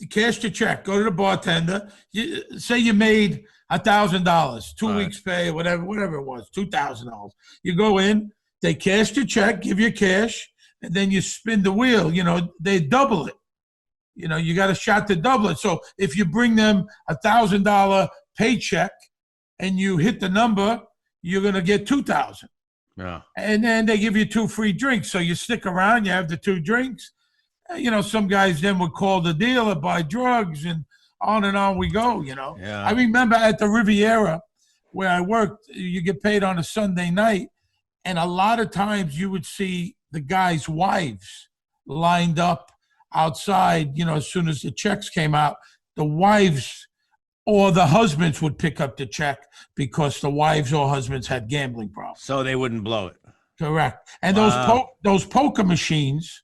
cash your check, go to the bartender. Say you made $1,000, 2 weeks pay, whatever it was, $2,000. You go in, they cash your check, give you cash, and then you spin the wheel. They double it. You got a shot to double it. So if you bring them $1,000 paycheck and you hit the number, you're going to get $2,000. Yeah. And then they give you 2 free drinks. So you stick around, you have the 2 drinks. Some guys then would call the dealer, buy drugs, and on we go, Yeah. I remember at the Riviera where I worked, you get paid on a Sunday night, and a lot of times you would see the guys' wives lined up outside, as soon as the checks came out. The wives or the husbands would pick up the check because the wives or husbands had gambling problems. So they wouldn't blow it. Correct. And those poker machines,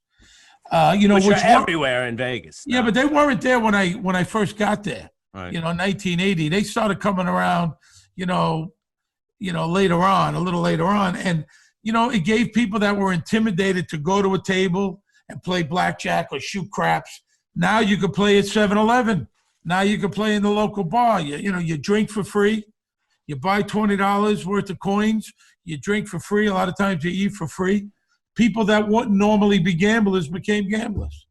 which which are everywhere in Vegas. Yeah, but they weren't there when I first got there. Right. 1980. They started coming around, later on, a little later on. And, it gave people that were intimidated to go to a table and play blackjack or shoot craps. Now you could play at 7-Eleven. Now you could play in the local bar. You drink for free. You buy $20 worth of coins. You drink for free. A lot of times you eat for free. People that wouldn't normally be gamblers became gamblers.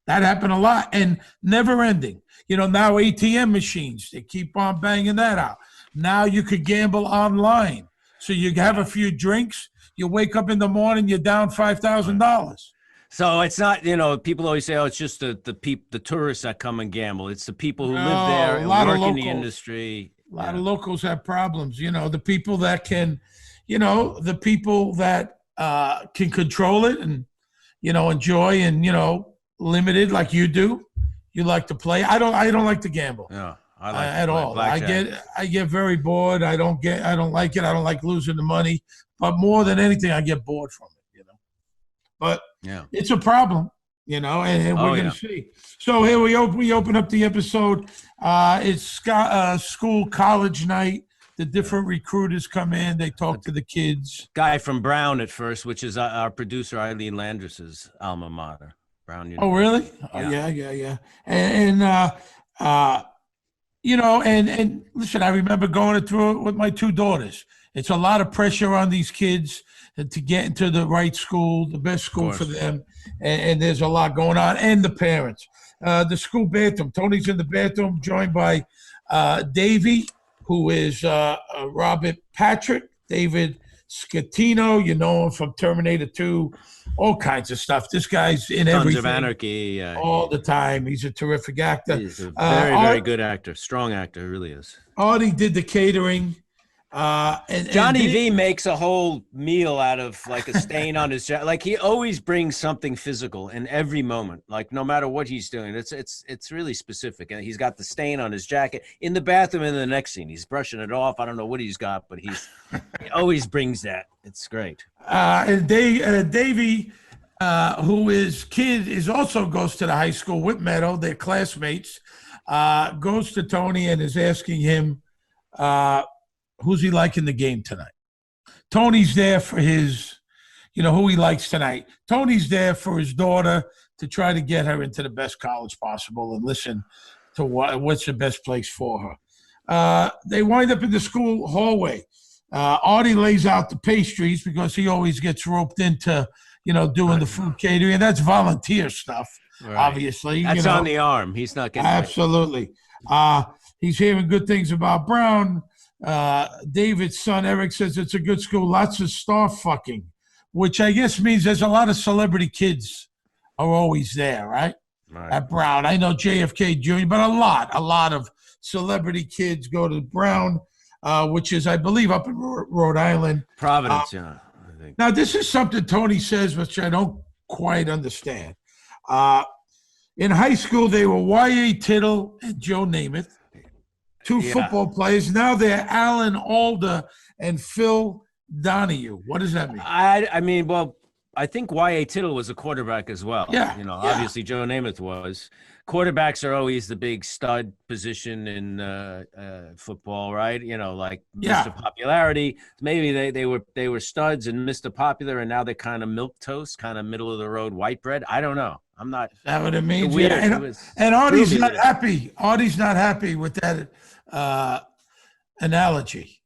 That happened a lot and never ending. Now ATM machines, they keep on banging that out. Now you could gamble online. So you have a few drinks, you wake up in the morning, you're down $5,000. So it's not, people always say, oh, it's just the tourists that come and gamble. It's the people who live there and work in the industry. A lot of locals have problems. The people that can, the people that can control it and, enjoy and, limited like you do. You like to play. I don't like to gamble. Yeah, I like at all. blackjack. I get very bored. I don't like it. I don't like losing the money. But more than anything, I get bored from it. But it's a problem. And we're going to see. So here we open up the episode. It's school college night. The different recruiters come in. They talk to the kids. Guy from Brown at first, which is our producer Eileen Landris's alma mater. Brown University. Oh, really? Yeah. And listen, I remember going through it with my two daughters. It's a lot of pressure on these kids to get into the right school, the best school for them. And there's a lot going on. And the parents. The school bathroom. Tony's in the bathroom, joined by Davey, who is Robert Patrick, David Scatino. You know him from Terminator 2, all kinds of stuff. This guy's in everything. Sons of Anarchy. All the time. He's a terrific actor. He's a very good actor. Strong actor, he really is. Artie did the catering. And Johnny V makes a whole meal out of like a stain on his jacket. Like he always brings something physical in every moment. Like no matter what he's doing, it's really specific. And he's got the stain on his jacket in the bathroom. In the next scene, he's brushing it off. I don't know what he's got, but he always brings that. It's great. And Davey, who is kid is also goes to the high school with Meadow. They're classmates. Goes to Tony and is asking him. Who's he like in the game tonight? Tony's there for his, who he likes tonight. Tony's there for his daughter to try to get her into the best college possible and listen to what's the best place for her. They wind up in the school hallway. Artie lays out the pastries because he always gets roped into, doing the food catering. And that's volunteer stuff, obviously. That's on the arm. He's not getting absolutely. He's hearing good things about Brown. David's son Eric says it's a good school, lots of star fucking, which I guess means there's a lot of celebrity kids are always there, right? At Brown. I know JFK Jr., but a lot of celebrity kids go to Brown, which is, I believe, up in Rhode Island. Providence, I think. Now, this is something Tony says, which I don't quite understand. In high school, they were Y.A. Tittle and Joe Namath. Two football players. Now they're Alan Alda and Phil Donahue. What does that mean? I mean, well, I think Y.A. Tittle was a quarterback as well. Yeah. Obviously Joe Namath was. Quarterbacks are always the big stud position in football, right? Like Mr. Popularity. Maybe they were studs and Mr. Popular, and now they're kind of milquetoast, kind of middle of the road white bread. I don't know. I'm not. Is that what it means? And Artie's not happy. Artie's not happy with that analogy.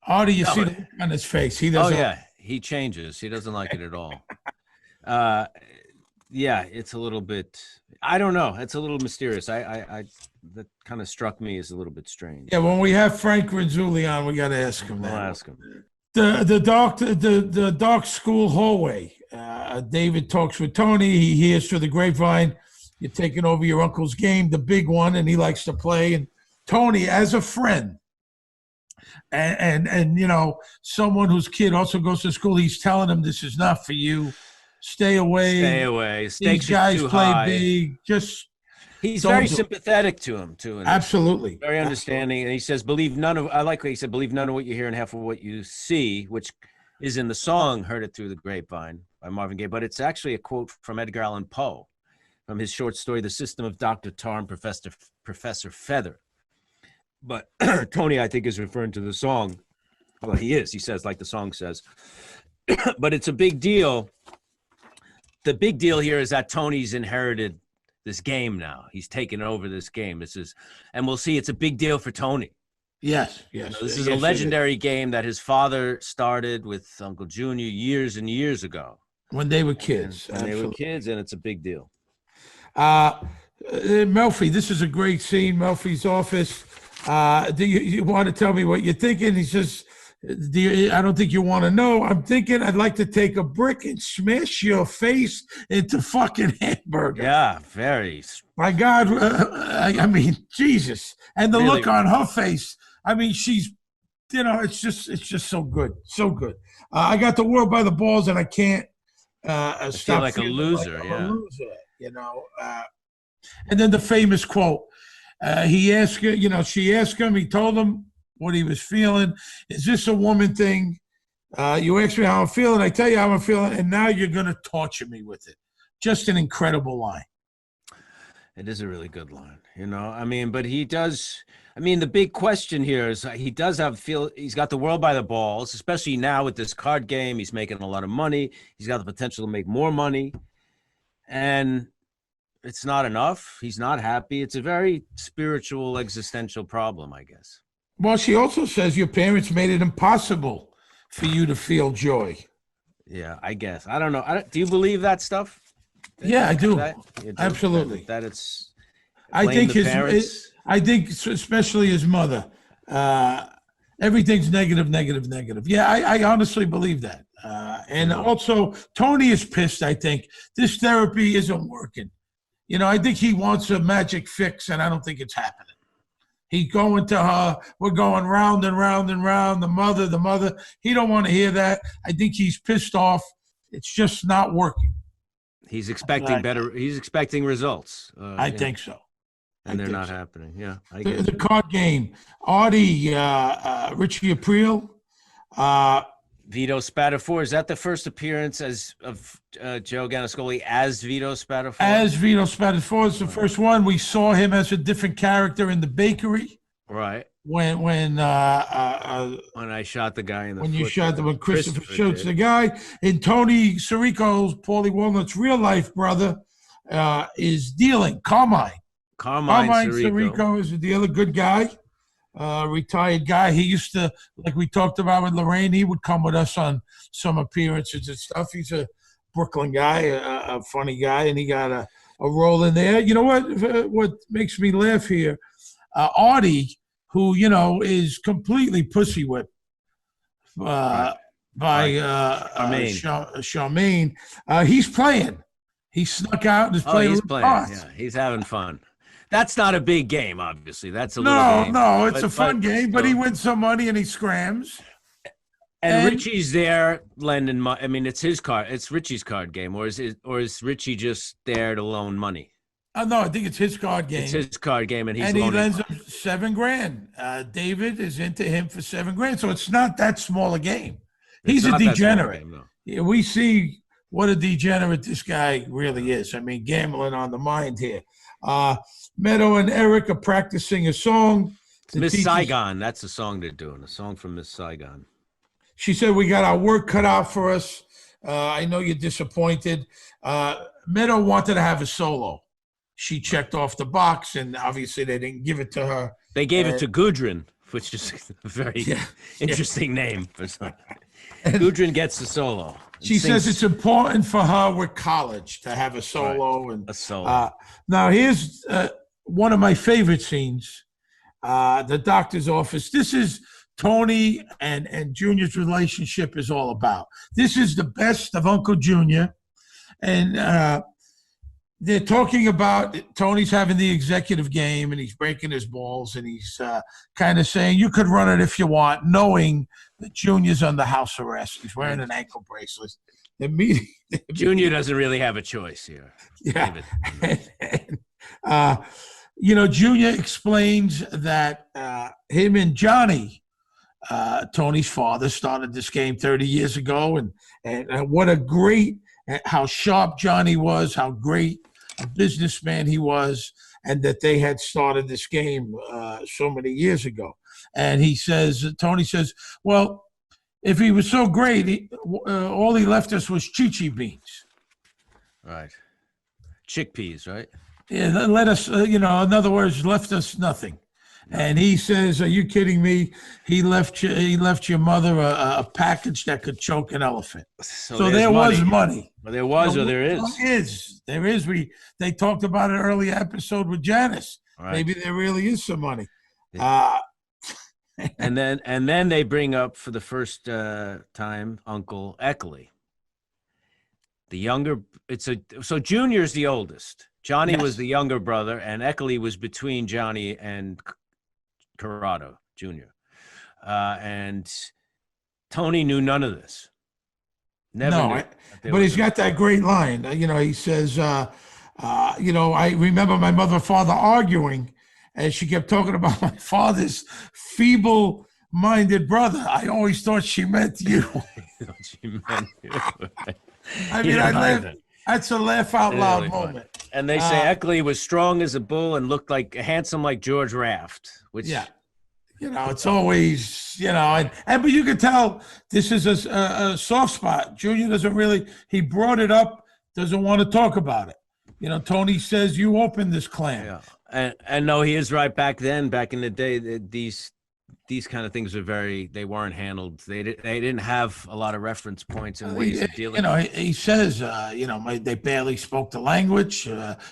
Artie, you see the look on his face. He doesn't. Oh yeah, he changes. He doesn't like it at all. It's a little bit. I don't know. It's a little mysterious. I that kind of struck me as a little bit strange. Yeah, when we have Frank Rinzulli on, we got to ask him that. We'll ask him. The dark school hallway. David talks with Tony. He hears through the grapevine, you're taking over your uncle's game, the big one, and he likes to play. And Tony, as a friend, and someone whose kid also goes to school, he's telling him this is not for you. Stay away. Stay away. These guys play big. He's very sympathetic to him too. Absolutely. Very understanding. And he says, believe none of what you hear and half of what you see, which is in the song "Heard It Through the Grapevine" by Marvin Gaye, but it's actually a quote from Edgar Allan Poe from his short story "The System of Dr. Tar and Professor Feather." But Tony, I think, is referring to the song. Well, he is. He says, like the song says. But it's a big deal. The big deal here is that Tony's inherited this game now. He's taken over this game. And we'll see, it's a big deal for Tony. Yes. This is a legendary game that his father started with Uncle Junior years and years ago. When they were kids. And they were kids, and it's a big deal. Melfi, this is a great scene. Melfi's office. Do you want to tell me what you're thinking? He says, I don't think you want to know. I'm thinking I'd like to take a brick and smash your face into fucking hamburger. Yeah, very. My God, I mean, Jesus. And the look on her face, I mean, she's, it's just so good. So good. I got the world by the balls, and I can't I stop feel like a loser, a loser, And then the famous quote, he asked her, she asked him, he told him what he was feeling. Is this a woman thing? You asked me how I'm feeling. I tell you how I'm feeling, and now you're going to torture me with it. Just an incredible line. It is a really good line, I mean, but he does. I mean, the big question here is he does he's got the world by the balls, especially now with this card game. He's making a lot of money. He's got the potential to make more money. And it's not enough. He's not happy. It's a very spiritual, existential problem, I guess. Well, she also says your parents made it impossible for you to feel joy. Yeah, I guess. I don't know. Do you believe that stuff? Yeah, I do. You do? Absolutely. That it's. I think I think especially his mother. Everything's negative. Yeah, I honestly believe that. And also, Tony is pissed. I think this therapy isn't working. I think he wants a magic fix, and I don't think it's happening. He's going to her. We're going round and round and round. The mother. He don't want to hear that. I think he's pissed off. It's just not working. He's expecting better. He's expecting results. I think so. And they're not happening. Yeah, I the, guess. the card game. Audie, Richie Aprile. Vito Spatafore. Is that the first appearance of Joe Gandolfini as Vito Spatafore? As Vito Spatafore is the first one. We saw him as a different character in the bakery. Right. When I shot the guy in the foot. When Christopher shoots the guy. And Tony Sirico's, Paulie Walnut's real life brother, is dealing. Carmine Sirico is a dealer, good guy. Retired guy. He used to, like we talked about with Lorraine, he would come with us on some appearances and stuff. He's a Brooklyn guy, a funny guy, and he got a role in there. You know what makes me laugh here? Audie, who, is completely pussy whipped by Charmaine. He's playing. He snuck out and is playing. He's playing. Yeah, he's having fun. That's not a big game, obviously. That's a little game. No, it's a fun game, but he wins some money and he scrams. And Richie's there lending money. I mean, it's his card. It's Richie's card game, or is Richie just there to loan money? No, I think it's his card game. It's his card game, and he lends him $7,000. David is into him for $7,000, so it's not that small a game. He's a degenerate. Game, no. Yeah, we see what a degenerate this guy really is. I mean, gambling on the mind here. Meadow and Eric are practicing a song. Miss Saigon. That's the song they're doing. A song from Miss Saigon. She said, we got our work cut out for us. I know you're disappointed. Meadow wanted to have a solo. She checked off the box, and obviously they didn't give it to her. They gave it to Gudrun, which is a very interesting name for something. Gudrun gets the solo. She says it's important for her with college to have a solo. Right. A solo. Now, here's one of my favorite scenes, the doctor's office. This is Tony and Junior's relationship is all about. This is the best of Uncle Junior. And they're talking about Tony's having the executive game and he's breaking his balls and he's kind of saying, you could run it if you want, knowing that Junior's under house arrest. He's wearing an ankle bracelet. Junior doesn't really have a choice here. Yeah. Junior explains that him and Johnny Tony's father started this game 30 years ago, and what a great, how sharp Johnny was, how great a businessman he was, and that they had started this game so many years ago. And Tony says, well, if he was so great, all he left us was chichi beans. Right. Chickpeas, right? Yeah, let us, in other words, left us nothing. And he says, "Are you kidding me? He left your mother a package that could choke an elephant." So there was money. Well, there was, or there is. There is. They talked about an early episode with Janice. Right. Maybe there really is some money. And then they bring up for the first time Uncle Eckley. The younger, so Junior's the oldest. Johnny was the younger brother, and Eckley was between Johnny and Corrado Jr. And Tony knew none of this. But he's got that great line. He says, I remember my mother and father arguing, and she kept talking about my father's feeble-minded brother. I always thought she meant you. I mean, that's a laugh out loud moment. And they say Eckley was strong as a bull and looked handsome like George Raft. Which, it's always, but you can tell this is a soft spot. Junior doesn't really, he brought it up, doesn't want to talk about it. Tony says, you opened this clan. Yeah. And no, he is right. Back then, back in the day, these kind of things they weren't handled. They didn't have a lot of reference points and ways of dealing. He says, they barely spoke the language,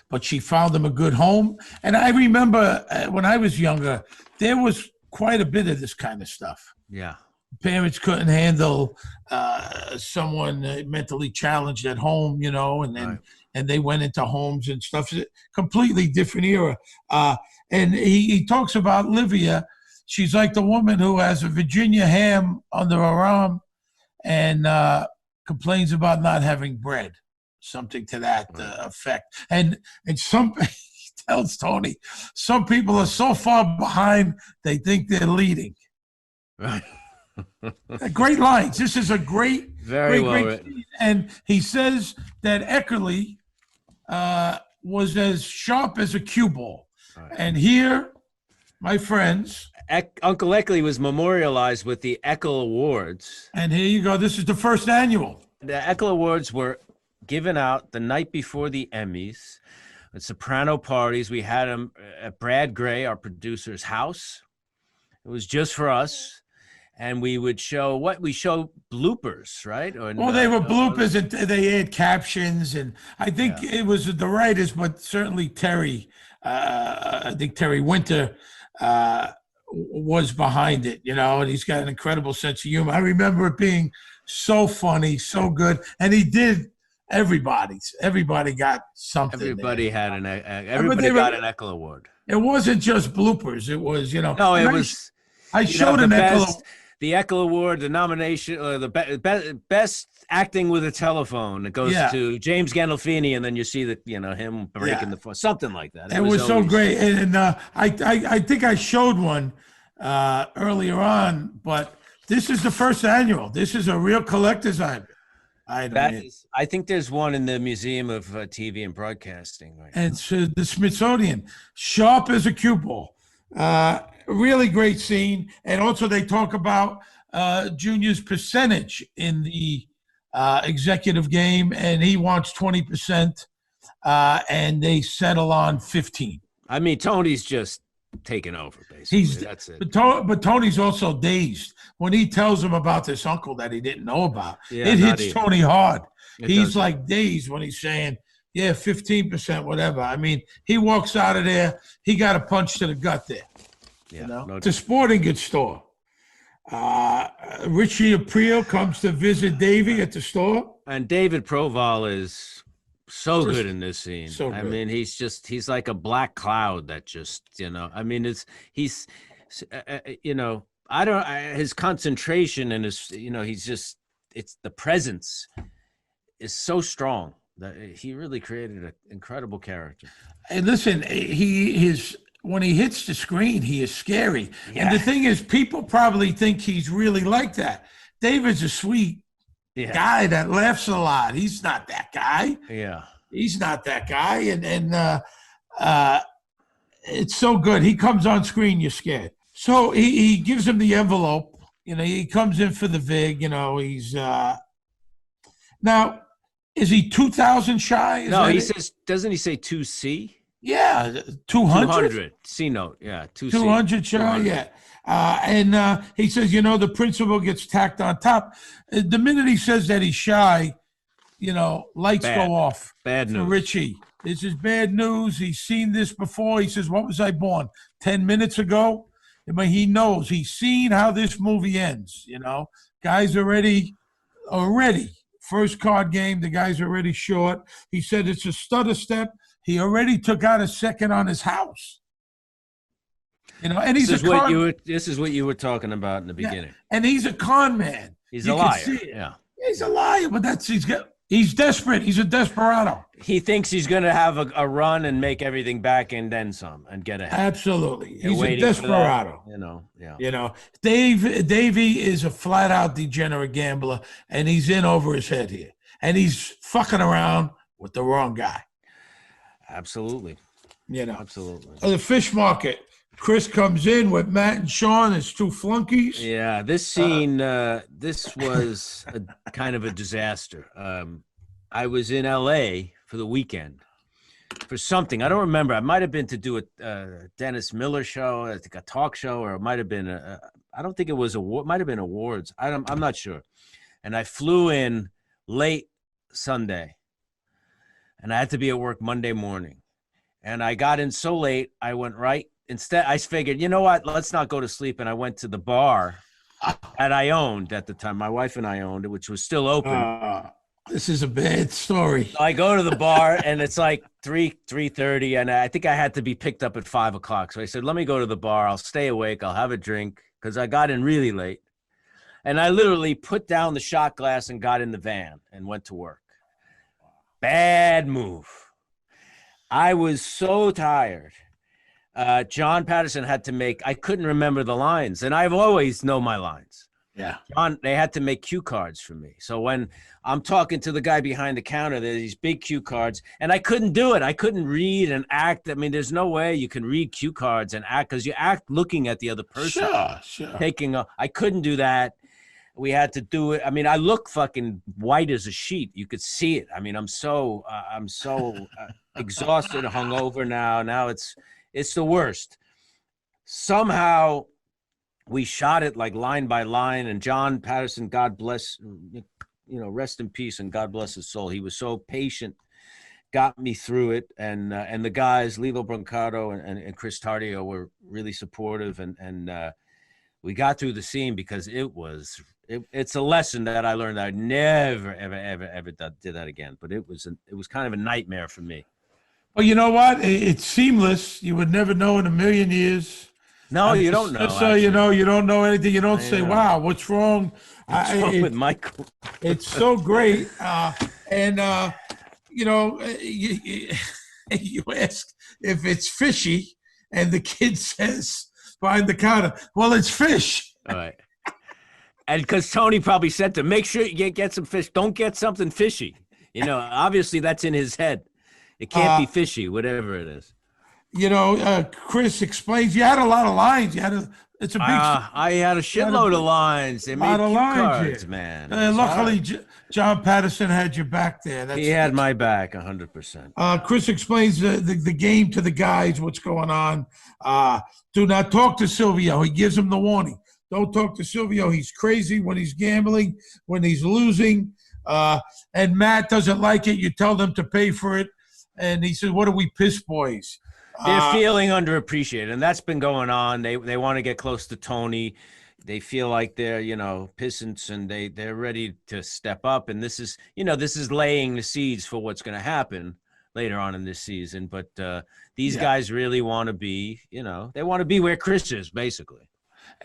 but she found them a good home. And I remember when I was younger, there was quite a bit of this kind of stuff. Yeah. Parents couldn't handle someone mentally challenged at home, and then and they went into homes and stuff. Completely different era. And he talks about Livia. She's like the woman who has a Virginia ham under her arm and complains about not having bread, something to that effect. And he tells Tony, some people are so far behind, they think they're leading. Right. Great lines. This is a great, very well written. Scene. And he says that Eckerly was as sharp as a cue ball. Right. And here, my friends, Uncle Eckley was memorialized with the Eckel Awards. And here you go. This is the first annual. The Eckel Awards were given out the night before the Emmys at soprano parties. We had them at Brad Gray, our producer's house. It was just for us. And we would show bloopers, right? They were bloopers, and they had captions. And I think it was the writers, but certainly Terry, I think Terry Winter, was behind it, and he's got an incredible sense of humor. I remember it being so funny, so good, and he did. Everybody got something. Everybody got an Eckel Award. It wasn't just bloopers. It was, No, it was. I showed an Eckel. The Eckel Award, the nomination, the best acting with a telephone. It goes to James Gandolfini, and then you see him breaking the phone, something like that. It was so great, and I think I showed one earlier on, but this is the first annual. This is a real collector's item. I think there's one in the Museum of TV and Broadcasting. Right and so the Smithsonian, sharp as a cue ball. Really great scene. And also they talk about Junior's percentage in the executive game, and he wants 20%, and they settle on 15. I mean, Tony's just taking over, basically. That's it. But Tony's also dazed when he tells him about this uncle that he didn't know about. It hits Tony hard. He's like dazed when he's saying, 15%, whatever. I mean, he walks out of there, he got a punch to the gut there. It's a sporting goods store. Richie Aprile comes to visit Davey at the store. And David Proval is so good in this scene. I mean, he's like a black cloud that just, his concentration and it's the presence is so strong that he really created an incredible character. And listen, his when he hits the screen, he is scary. Yeah. And the thing is, people probably think he's really like that. David's a sweet guy that laughs a lot. He's not that guy. Yeah. He's not that guy. And it's so good. He comes on screen, you're scared. So he gives him the envelope. You know, he comes in for the VIG. You know, he's now, is he 2,000 shy? No, he says, doesn't he say 2C? Yeah, 200? 200. C note, yeah. 200 shy, 200. Yeah. And he says, you know, the principal gets tacked on top. The minute he says that he's shy, you know, lights go off. Bad news. For Richie. This is bad news. He's seen this before. He says, what was I born? 10 minutes ago? But he knows. He's seen how this movie ends, you know. Guys already. First card game, the guy's already short. He said it's a stutter step. He already took out a second on his house. You know, and this is what you were talking about in the beginning. Yeah. And he's a con man. He's a liar. Yeah. He's a liar, but he's desperate. He's a desperado. He thinks he's going to have a run and make everything back and then some and get ahead. Absolutely. He's a desperado. You know, yeah. You know, Davey is a flat out degenerate gambler, and he's in over his head here. And he's fucking around with the wrong guy. Absolutely. You know. Absolutely. The fish market. Chris comes in with Matt and Sean as two flunkies. Yeah, this scene, this was a kind of a disaster. I was in L.A. for the weekend for something. I don't remember. I might have been to do a Dennis Miller show, I think a talk show, or it might have been I don't think it was might have been awards. I'm not sure. And I flew in late Sunday, and I had to be at work Monday morning. And I got in so late, I went right. Instead, I figured, you know what? Let's not go to sleep. And I went to the bar that I owned at the time. My wife and I owned it, which was still open. This is a bad story. So I go to the bar, and it's like 3:30, and I think I had to be picked up at 5 o'clock. So I said, let me go to the bar. I'll stay awake. I'll have a drink, because I got in really late. And I literally put down the shot glass and got in the van and went to work. Bad move. I was so tired. John Patterson had to I couldn't remember the lines, and I've always know my lines. Yeah. They had to make cue cards for me. So when I'm talking to the guy behind the counter, there's these big cue cards, and I couldn't do it. I couldn't read and act. I mean, there's no way you can read cue cards and act, because you act looking at the other person. Sure. I couldn't do that. We had to do it. I mean, I look fucking white as a sheet. You could see it. I mean, I'm so exhausted, hungover now. Now it's the worst. Somehow we shot it like line by line, and John Patterson, God bless, rest in peace and God bless his soul. He was so patient, got me through it. And the guys, Lilo Brancato and Chris Tardio, were really supportive. And we got through the scene, because it's a lesson that I learned. I'd never, ever did that again. But it was kind of a nightmare for me. Well, you know what? It's seamless. You would never know in a million years. No, you don't know. So you don't know anything. You don't say, "Wow, what's wrong?" What's wrong with Michael? It's so great, you ask if it's fishy, and the kid says behind the counter, "Well, it's fish." All right. And because Tony probably said to him, make sure you get some fish. Don't get something fishy. Obviously that's in his head. It can't be fishy, whatever it is. Chris explains. You had a lot of lines. It's a big. I had a shitload of lines. They made cue cards, man. Luckily, John Patterson had your back there. He had my back 100%. Chris explains the game to the guys, what's going on. Do not talk to Silvio. He gives them the warning. Don't talk to Silvio. He's crazy when he's gambling, when he's losing. And Matt doesn't like it. You tell them to pay for it. And he says, what are we, piss boys? They're feeling underappreciated, and that's been going on. They want to get close to Tony. They feel like they're, pissants, and they're ready to step up. And this is laying the seeds for what's going to happen later on in this season. But these guys really want to be, they want to be where Chris is, basically.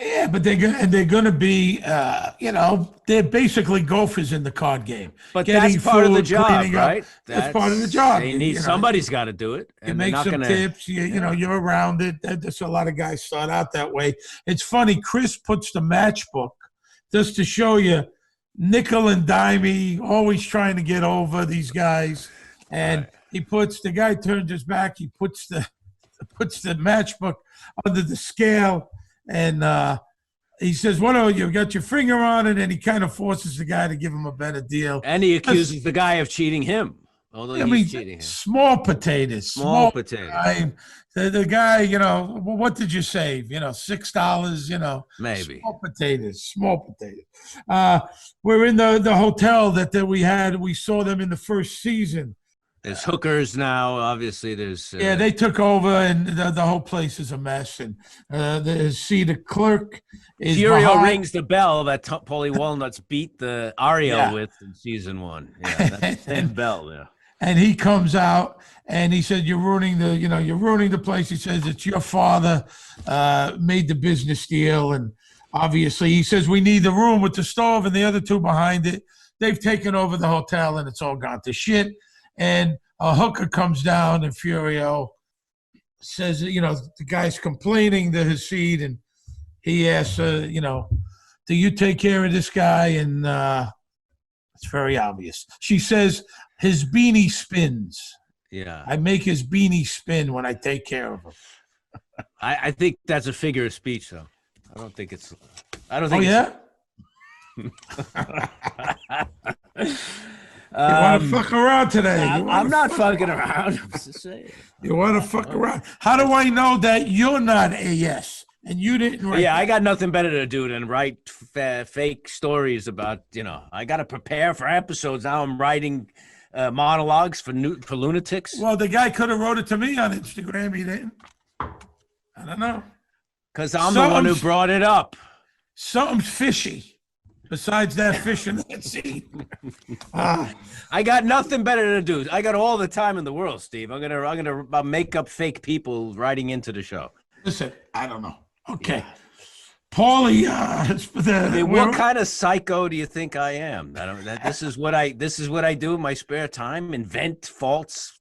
Yeah, but they're gonna be, they're basically gophers in the card game. But Getting that's part of the food, job, cleaning up, right? that's part of the job. They need somebody's got to do it, You and they're make not some going to. tips. You're around it. There's a lot of guys start out that way. It's funny. Chris puts the matchbook just to show you nickel and dimey, always trying to get over these guys. And he puts the guy turns his back. He puts the matchbook under the scale, and he says, "What are you got your finger on it?" And he kind of forces the guy to give him a better deal. And he accuses the guy of cheating him, although he's cheating him. Small potatoes. Small potatoes. The guy, what did you save? $6. Maybe. Small potatoes. We're in the hotel that we had. We saw them in the first season. There's hookers now. Obviously, there's. They took over, and the whole place is a mess. And the clerk is Furio behind. rings the bell that Paulie Walnuts beat the Ariel with in season 1. Yeah, that's the same bell. Yeah. And he comes out and he said, "You're ruining the place." He says, "It's your father made the business deal." And obviously he says, "We need the room with the stove and the other two behind it." They've taken over the hotel and it's all gone to shit. And a hooker comes down and Furio says, the guy's complaining to his seat, and he asks, "Do you take care of this guy?" And it's very obvious. She says, "His beanie spins." Yeah. I make his beanie spin when I take care of him. I think that's a figure of speech, though. I don't think it's. You want to fuck around today? I'm not fucking around. I'm just saying. You want to fuck around? How do I know that you're not a yes and you didn't write? Yeah, I got nothing better to do than write fake stories about. I got to prepare for episodes. Now I'm writing monologues for lunatics. Well, the guy could have wrote it to me on Instagram. He didn't. I don't know. Because I'm the one who brought it up. Something's fishy. Besides that fish in that scene. I got nothing better to do. I got all the time in the world, Steve. I'm gonna make up fake people writing into the show. Listen, I don't know. Okay. Yeah. Paulie, what kind of psycho do you think I am? This is what I do in my spare time. Invent false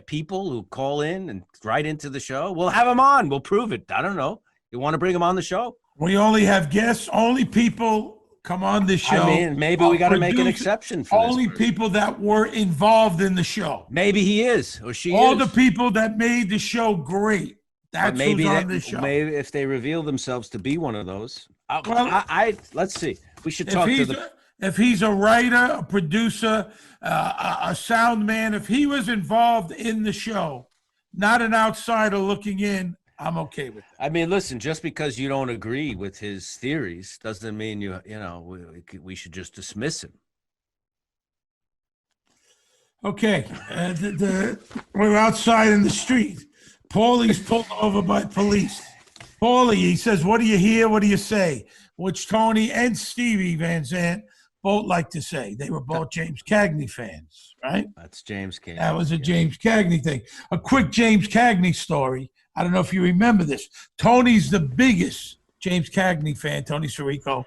people who call in and write into the show. We'll have them on. We'll prove it. I don't know. You want to bring them on the show? We only have guests. Only people come on this show. I mean, maybe we got to make an exception for only people that were involved in the show. Maybe he is or she all is. The people that made the show great. That's who's on the show. Maybe if they reveal themselves to be one of those. Let's see. We should talk to the. If he's a writer, a producer, a sound man, if he was involved in the show, not an outsider looking in, I'm okay with that. I mean, listen, just because you don't agree with his theories doesn't mean we should just dismiss him. Okay. We're outside in the street. Paulie's pulled over by police. Paulie, he says, "What do you hear? What do you say?" Which Tony and Stevie Van Zandt both like to say. They were both James Cagney fans, right? That's James Cagney. That was a James Cagney thing. A quick James Cagney story. I don't know if you remember this. Tony's the biggest James Cagney fan, Tony Sirico,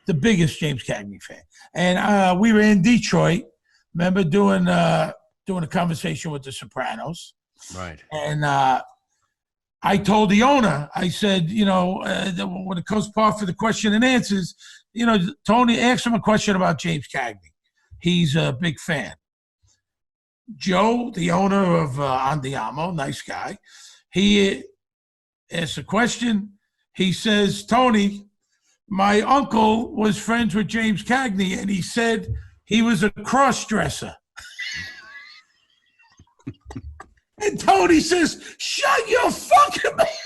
the biggest James Cagney fan. And we were in Detroit, remember doing a conversation with the Sopranos. Right. And I told the owner, I said, when it comes part for the question and answers, Tony, ask him a question about James Cagney. He's a big fan. Joe, the owner of Andiamo, nice guy, he asks a question. He says, "Tony, my uncle was friends with James Cagney, and he said he was a cross-dresser." And Tony says, "Shut your fucking mouth."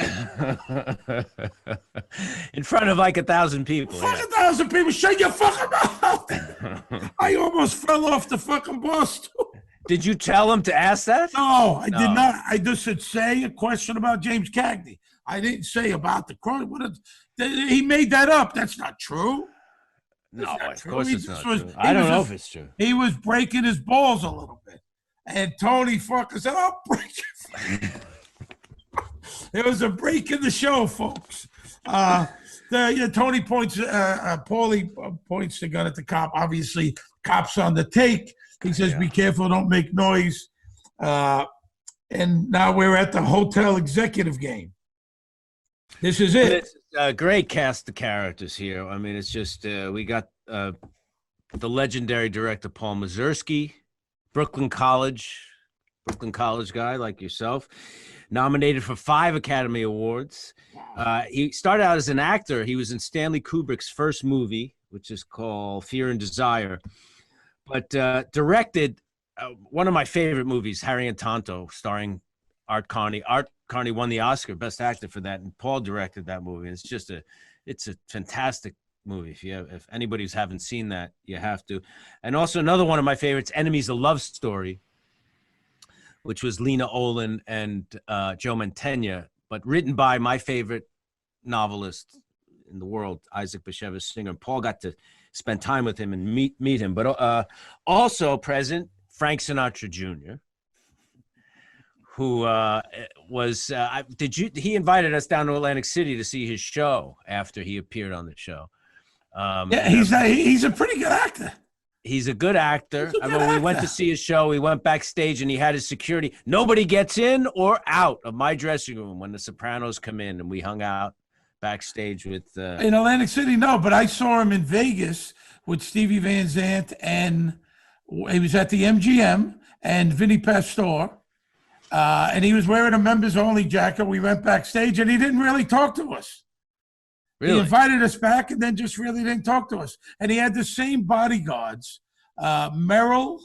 In front of like 1,000 people. 1,000 people, shut your fucking mouth. I almost fell off the fucking bus, too. Did you tell him to ask that? No, I did not. I just said, say a question about James Cagney. I didn't say about the cross. He made that up. That's not true. No, of course it's not true. I don't know if it's true. He was breaking his balls a little bit. And Tony fucking said, "I'll break it." It was a break in the show, folks. Tony points, Paulie points the gun at the cop. Obviously, cop's on the take. He says, "Be careful, don't make noise." And now we're at the hotel executive game. This is it. It's a great cast of characters here. I mean, it's just we got the legendary director Paul Mazursky, Brooklyn College guy like yourself, nominated for 5 Academy Awards. He started out as an actor. He was in Stanley Kubrick's first movie, which is called Fear and Desire, but directed one of my favorite movies, Harry and Tonto, starring Art Carney. Art Carney won the Oscar Best Actor for that, and Paul directed that movie. It's a fantastic movie. If anybody who's haven't seen that, you have to. And also another one of my favorites, Enemies: A Love Story, which was Lena Olin and Joe Mantegna, but written by my favorite novelist in the world, Isaac Bashevis Singer. Paul got to spend time with him and meet him. But also present, Frank Sinatra Jr., who was he invited us down to Atlantic City to see his show after he appeared on the show. He's a pretty good actor. He's a good actor. We went to see his show. We went backstage and he had his security. Nobody gets in or out of my dressing room when the Sopranos come in, and we hung out backstage with in Atlantic City. No, but I saw him in Vegas with Stevie Van Zandt, and he was at the MGM and Vinny Pastore. And he was wearing a members only jacket. We went backstage and he didn't really talk to us. Really? He invited us back and then just really didn't talk to us. And he had the same bodyguards, Merrill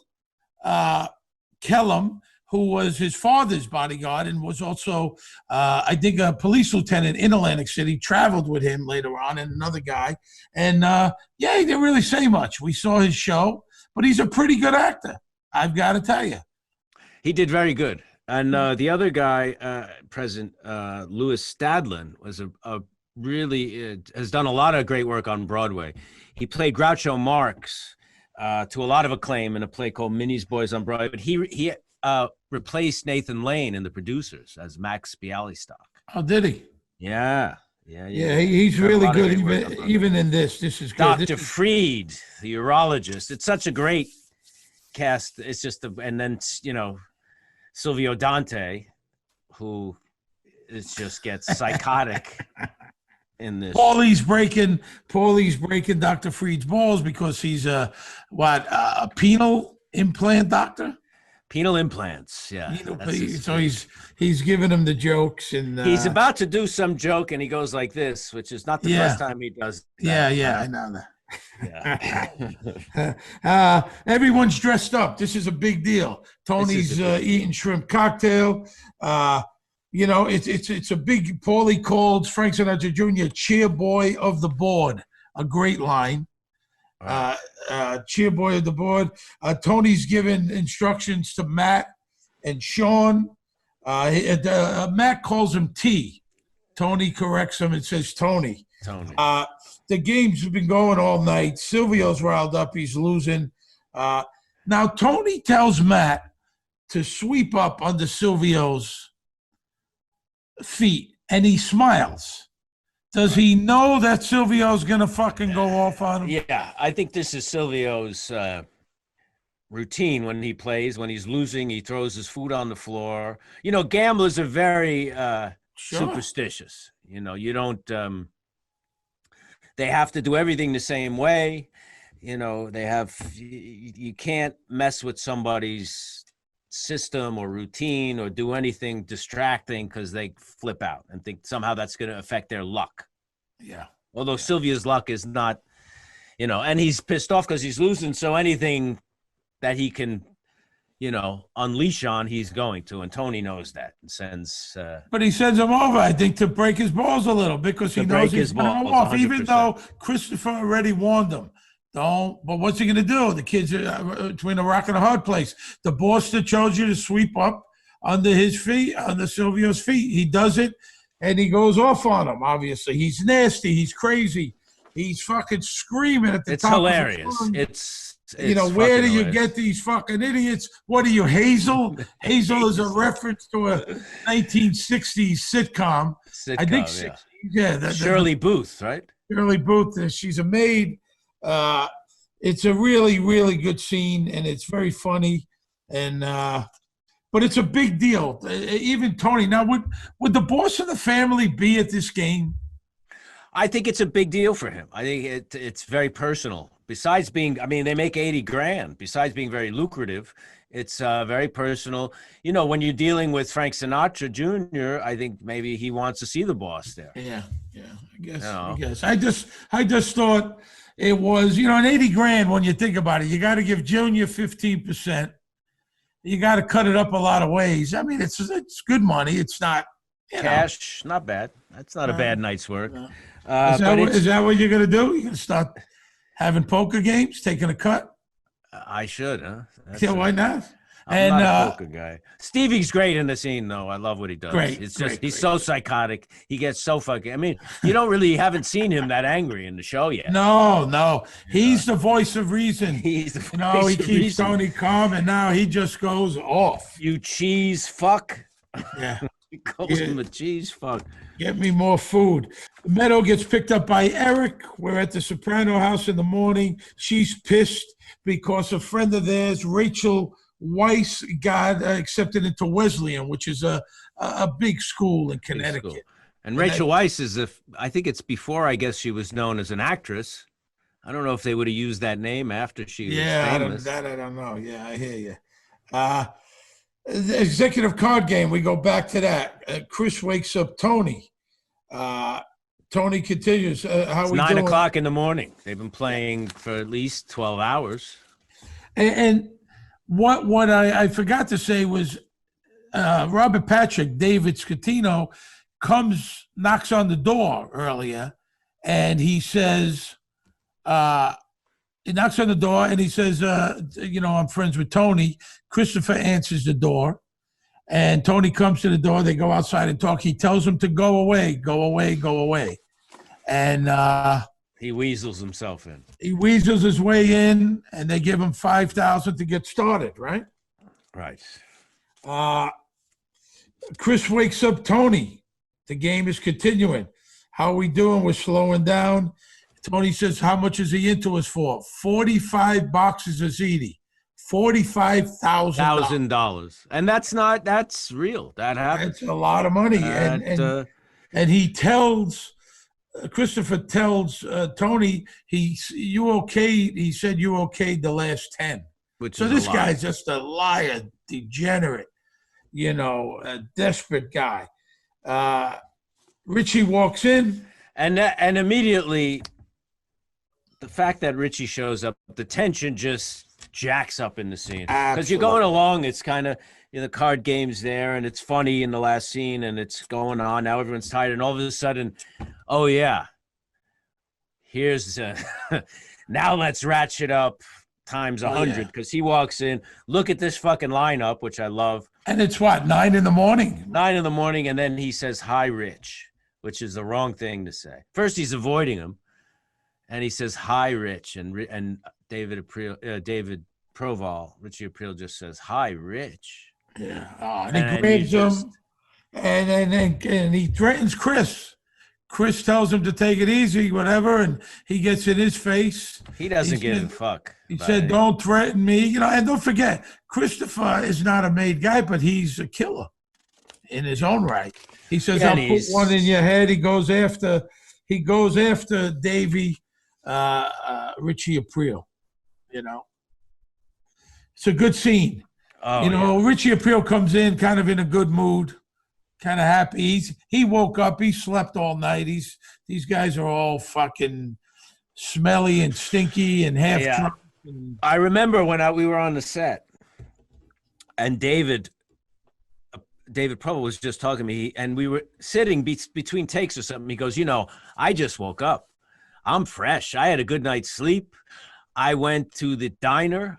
Kellum, who was his father's bodyguard and was also, I think, a police lieutenant in Atlantic City, traveled with him later on, and another guy. And he didn't really say much. We saw his show, but he's a pretty good actor, I've got to tell you. He did very good. And the other guy present, Louis Stadlin, was a really has done a lot of great work on Broadway. He played Groucho Marx to a lot of acclaim in a play called Minnie's Boys on Broadway. But he replaced Nathan Lane in The Producers as Max Bialystok. Oh, did he? Yeah. He's really good. Even in this is good. Dr. Freed, the urologist. It's such a great cast. It's just and then Silvio Dante, who just gets psychotic in this. Paulie's breaking Dr. Freed's balls because he's a penal implant doctor? Penal implants, yeah. So he's giving him the jokes, and he's about to do some joke, and he goes like this, which is not the first time he does that. I know that. Everyone's dressed up. This is a big deal. Tony's eating shrimp cocktail. It's a big. Paulie called Frank Sinatra Jr. cheer boy of the board. A great line. Cheer boy of the board. Tony's giving instructions to Matt and Sean. Matt calls him T. Tony corrects him and says Tony. The games have been going all night. Silvio's riled up. He's losing. Now, Tony tells Matt to sweep up under Silvio's feet, and he smiles. Does he know that Silvio's going to fucking go off on him? Yeah, I think this is Silvio's routine when he plays. When he's losing, he throws his food on the floor. Gamblers are very superstitious. You don't... they have to do everything the same way. You can't mess with somebody's system or routine or do anything distracting because they flip out and think somehow that's going to affect their luck. Yeah. Although Silvio's luck is not, and he's pissed off because he's losing. So anything that he can, unleash on, he's going to. And Tony knows that and sends. But he sends him over, I think, to break his balls a little because he knows he's going to go off, 100%. Even though Christopher already warned him. Don't. But what's he going to do? The kids are between a rock and a hard place. The boss that chose you to sweep up under his feet, under Silvio's feet, he does it, and he goes off on him. Obviously, he's nasty. He's crazy. He's fucking screaming at the top. It's hilarious. It's where do you get these fucking idiots? What are you, Hazel? Hazel is a reference to a 1960s sitcom. I think 60s. Yeah. Shirley Booth, right? Shirley Booth, she's a maid. It's a really, really good scene, and it's very funny. And but it's a big deal. Even Tony. Now, would the boss of the family be at this game? I think it's a big deal for him. I think it's very personal. Besides being, I mean, they make 80 grand. Besides being very lucrative, it's very personal. You know, when you're dealing with Frank Sinatra Jr., I think maybe he wants to see the boss there. Yeah. I guess. You know? I guess. I just thought it was, you know, an 80 grand. When you think about it, you got to give Junior 15%. You got to cut it up a lot of ways. I mean, it's good money. It's not cash, not bad. That's not a bad night's work. Is that what you're gonna do? You're gonna start having poker games, taking a cut? I should, huh? Yeah, why not? I'm not a poker guy. Stevie's great in the scene, though. I love what he does. He's so psychotic. He gets so fucking. I mean, you haven't seen him that angry in the show yet. No. He's the voice of reason. He's the voice he keeps Tony calm, and now he just goes off. You cheese fuck. Yeah. He calls him a cheese fuck. Get me more food. Meadow gets picked up by Eric. We're at the Soprano house in the morning. She's pissed because a friend of theirs, Rachel Weiss, got accepted into Wesleyan, which is a big school in Connecticut. School. And Rachel Weiss is, I think it's before, I guess, she was known as an actress. I don't know if they would have used that name after she was famous. I don't know. Yeah, I hear you. The executive card game, we go back to that. Chris wakes up Tony. Tony continues. How we 9 o'clock in the morning. They've been playing for at least 12 hours. And what I forgot to say was Robert Patrick, Davey Scatino, knocks on the door earlier, and he says, he knocks on the door and he says, I'm friends with Tony. Christopher answers the door, and Tony comes to the door. They go outside and talk. He tells him to go away. And he weasels himself in. He weasels his way in, and they give him $5,000 to get started, right? Right. Chris wakes up Tony. The game is continuing. How are we doing? We're slowing down. Tony says, how much is he into us for? 45 boxes of ziti. $45,000. And that's real. That happens. That's a lot of money. And he tells, Christopher tells Tony, he said you okayed the last 10. So this guy's just a liar, degenerate, a desperate guy. Richie walks in. And immediately, the fact that Richie shows up, the tension just jacks up in the scene. Because you're going along, it's kind of, the card game's there, and it's funny in the last scene, and it's going on. Now everyone's tired, and all of a sudden, oh, yeah, here's, now let's ratchet up times 100, because he walks in, look at this fucking lineup, which I love. And it's what, 9 in the morning? 9 in the morning, and then he says, hi, Rich, which is the wrong thing to say. First, he's avoiding him. And he says, hi, Rich. And David Proval, Richie April just says, hi, Rich. Yeah. And he grabs him, and he threatens Chris. Chris tells him to take it easy, whatever, and he gets in his face. He doesn't give a fuck. He said, don't threaten me. And don't forget, Christopher is not a made guy, but he's a killer in his own right. He says, I'll put one in your head. He goes after Davey. Richie April, it's a good scene. Richie April comes in kind of in a good mood, kind of happy. He woke up, he slept all night. These guys are all fucking smelly and stinky and half drunk. I remember when we were on the set, and David probably was just talking to me, and we were sitting between takes or something. He goes, I just woke up. I'm fresh. I had a good night's sleep. I went to the diner.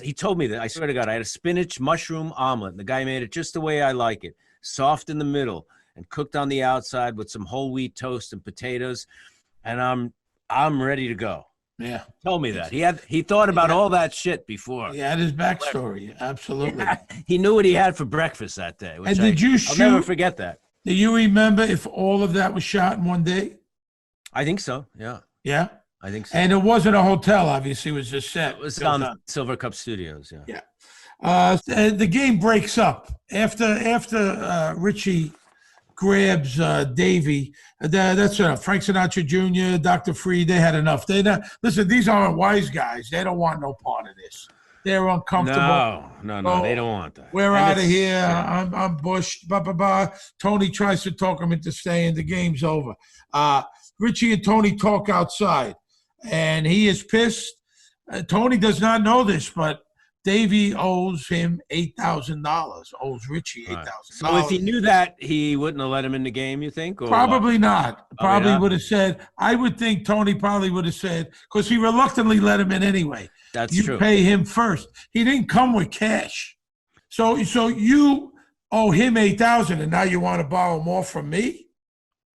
He told me that, I swear to God, I had a spinach mushroom omelet. The guy made it just the way I like it. Soft in the middle and cooked on the outside with some whole wheat toast and potatoes. And I'm ready to go. Yeah. Told me that. He thought about all that shit before. He had his backstory. Absolutely. He knew what he had for breakfast that day. And I'll never forget that. Do you remember if all of that was shot in one day? I think so. Yeah, Yeah. I think so. And it wasn't a hotel, obviously. It was just set. It was on Silver Cup Studios. Yeah. Yeah. And the game breaks up after Richie grabs Davey. That's enough. Frank Sinatra Jr., Dr. Freed, they had enough. Listen, these aren't wise guys. They don't want no part of this. They're uncomfortable. No, they don't want that. We're out of here. Yeah. I'm bushed. Blah, blah, blah. Tony tries to talk him into staying. The game's over. Richie and Tony talk outside, and he is pissed. Tony does not know this, but Davey owes him $8,000. Owes Richie $8,000. So if he knew that, he wouldn't have let him in the game, you think? Or probably what? Not. Probably would have said. I would think Tony probably would have said, because he reluctantly let him in anyway. That's true. You pay him first. He didn't come with cash, so you owe him $8,000, and now you want to borrow more from me.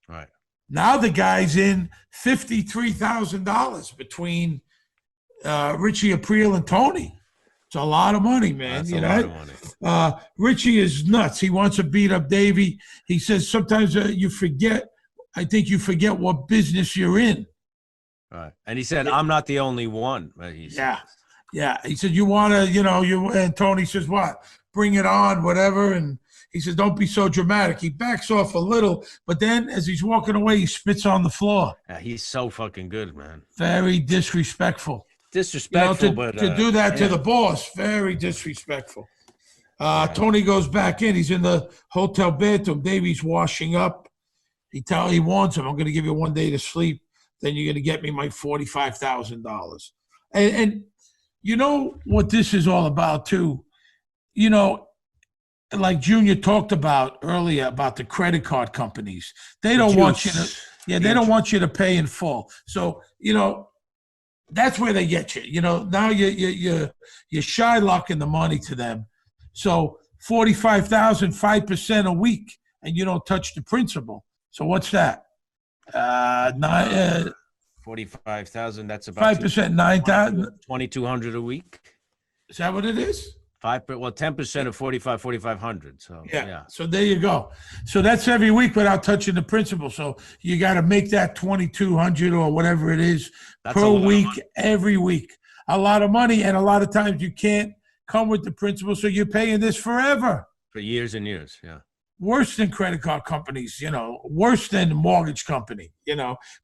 Right. Now the guy's in $53,000 between Richie Aprile and Tony. It's a lot of money, man. That's a lot of money. Richie is nuts. He wants to beat up Davey. He says sometimes you forget. I think you forget what business you're in. Right. And he said, I'm not the only one. Yeah. He said, you want to, and Tony says, what? Bring it on, whatever. And he says, don't be so dramatic. He backs off a little, but then as he's walking away, he spits on the floor. Yeah, he's so fucking good, man. Very disrespectful. Disrespectful, to do that to the boss, very disrespectful. Tony goes back in. He's in the hotel bathroom. Davey's washing up. He warns him, I'm going to give you 1 day to sleep. Then you're going to get me my $45,000. And you know what this is all about, too? Like Junior talked about earlier about the credit card companies. They don't want you to, they don't want you to pay in full. So, that's where they get you. Now you're Shylock in the money to them. So 45,000, 5% a week, and you don't touch the principal. So what's that? 45,000. That's about 5%, 9,000. 2,200 a week. Is that what it is? 10% of 4,500. So yeah. So there you go. So that's every week without touching the principal. So you got to make that 2,200 or whatever it is per week, every week. A lot of money, and a lot of times you can't come with the principal, so you're paying this forever. For years and years, yeah. Worse than credit card companies, worse than the mortgage company,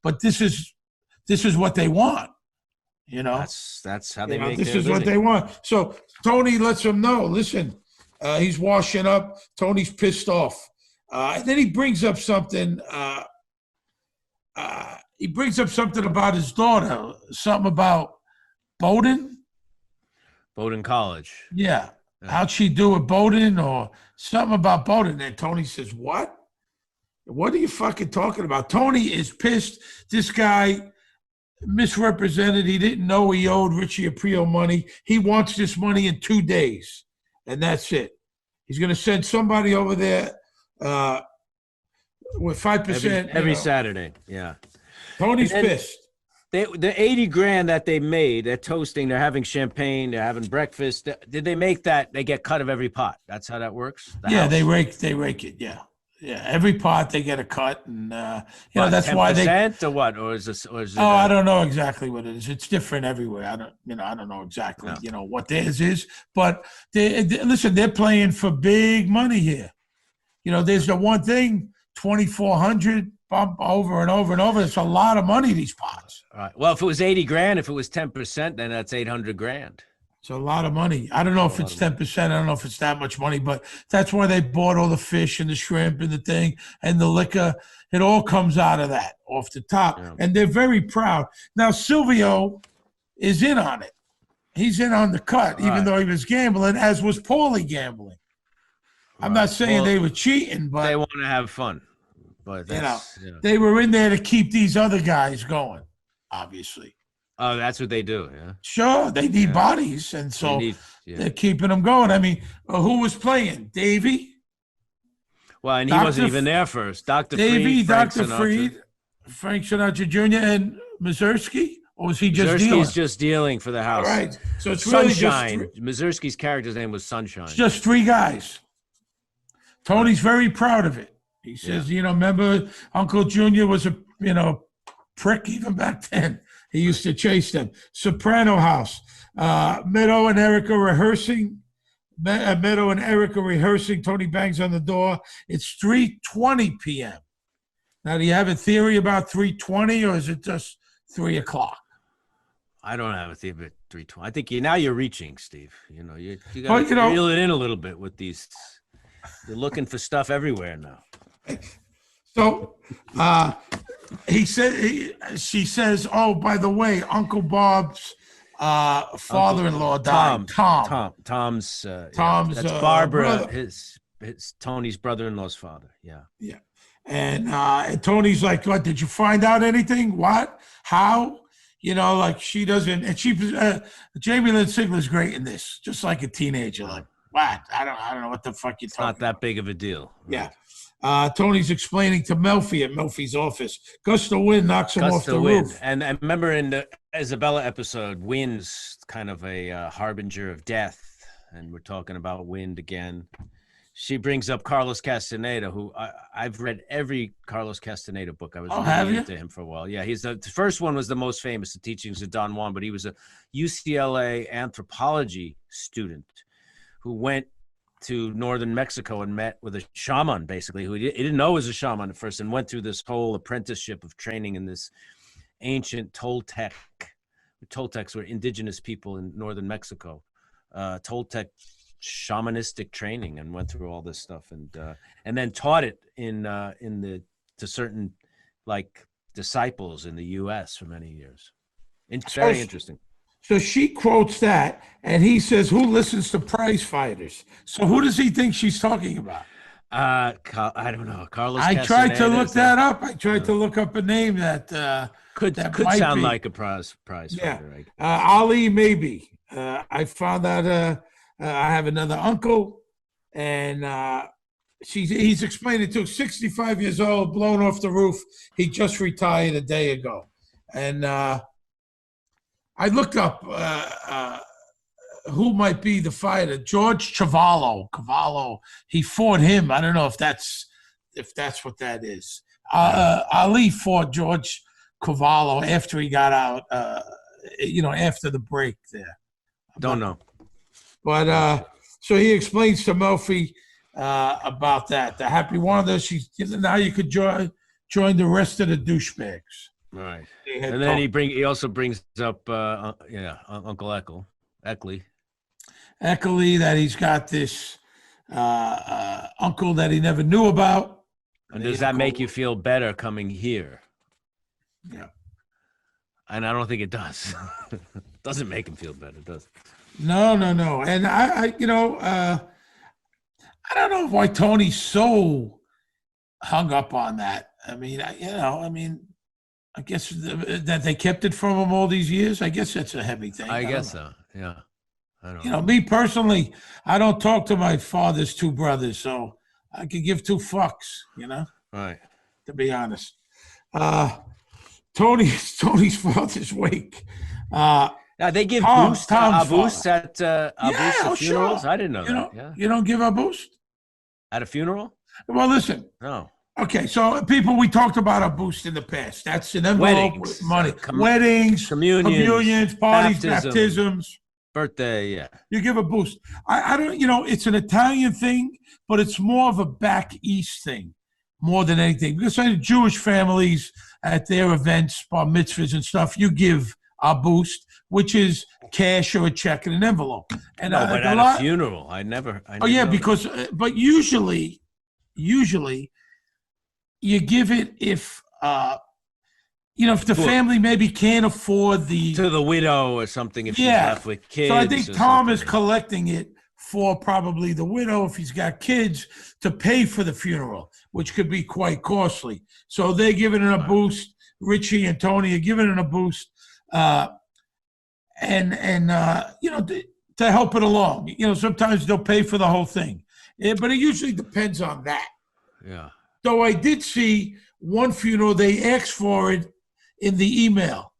But this is what they want. That's how they make this their is living. what they want. So Tony lets him know, listen, he's washing up. Tony's pissed off. And then he brings up something. He brings up something about his daughter, something about Bowdoin College. Yeah. How'd she do at Bowdoin, or something about Bowdoin? And Tony says, what? What are you fucking talking about? Tony is pissed. This guy misrepresented. He didn't know he owed Richie Aprile money. He wants this money in 2 days, and that's it. He's going to send somebody over there with 5%. Every Saturday, yeah. Tony's pissed. The 80 grand that they made, they're toasting, they're having champagne, they're having breakfast. Did they make that? They get cut of every pot. That's how that works? They rake it, yeah. Yeah, every pot they get a cut, and that's 10% why they. Or what? Or is this? I don't know exactly what it is. It's different everywhere. I don't know exactly. What theirs is, but listen, they're playing for big money here. There's the one thing, 2,400 bump over and over and over. It's a lot of money. These pots. All right. Well, if it was 80 grand, if it was 10%, then that's 800 grand. It's a lot of money. I don't know if it's 10%. I don't know if it's that much money, but that's why they bought all the fish and the shrimp and the thing and the liquor. It all comes out of that off the top. Yeah. And they're very proud. Now, Silvio is in on it. He's in on the cut, even though he was gambling, as was Paulie gambling. I'm not saying they were cheating, but they want to have fun. But they were in there to keep these other guys going, obviously. Oh, that's what they do, yeah. Sure, they need bodies, and so they're keeping them going. I mean, who was playing? Davey? Well, and he wasn't even there first. Dr. Davey, Freed, Dr. Freed, Frank Sinatra Jr., and Mazursky? Or was he just dealing? Mazursky's just dealing for the house. All right. So it's really Sunshine. Mazursky's character's name was Sunshine. It's just 3 guys. Tony's very proud of it. He says, remember Uncle Junior was prick even back then. He used to chase them. Soprano House. Meadow and Erica rehearsing. Meadow and Erica rehearsing. Tony bangs on the door. It's 3:20 p.m. Now, do you have a theory about 3:20, or is it just 3 o'clock? I don't have a theory about 3:20. I think you're reaching, Steve. You got to reel it in a little bit with these. You're looking for stuff everywhere now. So she says, oh, by the way, Uncle Bob's father-in-law died. Tom's that's Barbara, brother. his Tony's brother-in-law's father. Yeah. Yeah. And Tony's like, what, did you find out anything? What? How? Like she doesn't, and Jamie Lynn Sigler's great in this, just like a teenager. Like, what? I don't know what the fuck you're talking about. Not that big of a deal. Right? Yeah. Tony's explaining to Melfi at Melfi's office. Gust of wind knocks him off the roof. And I remember in the Isabella episode, wind's kind of a harbinger of death. And we're talking about wind again. She brings up Carlos Castaneda, who I've read every Carlos Castaneda book. I was really into him for a while. Yeah, the first one was the most famous, The Teachings of Don Juan, but he was a UCLA anthropology student who went to northern Mexico and met with a shaman, basically, who he didn't know was a shaman at first, and went through this whole apprenticeship of training in this ancient Toltec. Toltecs were indigenous people in northern Mexico. Toltec shamanistic training, and went through all this stuff, and then taught it to certain like disciples in the U.S. for many years. It's very interesting. So she quotes that, and he says, "Who listens to prize fighters?" So who does he think she's talking about? I don't know. Carlos. I tried to look that up. I tried to look up a name that could sound like a prize fighter. Right? Ali, maybe. I found out. I have another uncle, and he's explaining to 65 years old, blown off the roof. He just retired a day ago. And I looked up who might be the fighter. George Cavallo. He fought him. I don't know if that's what that is. Ali fought George Cavallo after he got out, after the break there. Don't know. But so he explains to Melfi about that. The happy wonder. Now you could join the rest of the douchebags. Right. And then he also brings up Uncle Eckley, that he's got this uncle that he never knew about. And does that make you feel better coming here? Yeah. And I don't think it does. It doesn't make him feel better, does it? No. And I don't know why Tony's so hung up on that. I guess that they kept it from him all these years. I guess that's a heavy thing. I guess so. Yeah. I don't know. Me personally, I don't talk to my father's two brothers, so I could give two fucks, Right. To be honest. Tony's father's wake. Now they give Tom's boost at funerals. Sure. I didn't know that. Yeah. You don't give a boost at a funeral? Well, listen. No. Okay, so people, we talked about a boost in the past. That's an envelope with money. Weddings, communions, parties, baptisms, birthday. Yeah. You give a boost. I don't. It's an Italian thing, but it's more of a back east thing, more than anything. Because I Jewish families at their events, bar mitzvahs and stuff, you give a boost, which is cash or a check in an envelope. And no, but at a funeral, I never because but usually you give it if if the family maybe can't afford to the widow or something, if she's left with kids. So I think Tom is collecting it for probably the widow, if he's got kids, to pay for the funeral, which could be quite costly. So they're giving it a boost. Richie and Tony are giving it a boost. To help it along. Sometimes they'll pay for the whole thing, but it usually depends on that. Yeah. Though I did see one funeral, they asked for it in the email.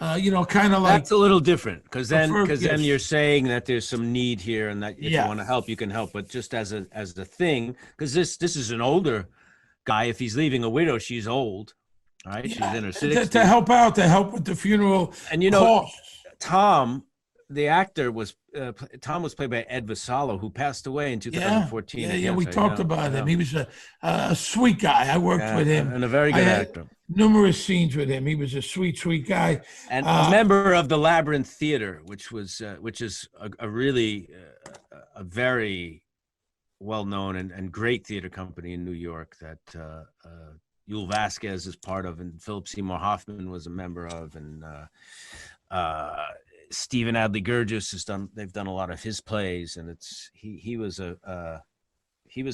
Kind of like that's a little different because then you're saying that there's some need here and that if you want to help, you can help. But just as a thing, because this is an older guy. If he's leaving a widow, she's old. right? She's Yeah, in her to 60s. help with the funeral And you know, costs. Tom, the actor, was Tom was played by Ed Vassallo, who passed away in Yeah, 2014 yeah, of yeah. We cancer. talked about him. He was a sweet guy. I worked with him. And a very I good had actor. numerous scenes with him. He was a sweet, sweet guy. And a member of the Labyrinth Theater, which is a really a very well-known and great theater company in New York that Yul Vasquez is part of, and Philip Seymour Hoffman was a member of, and Stephen Adly Gurgis has done. They've done a lot of his plays, and he was a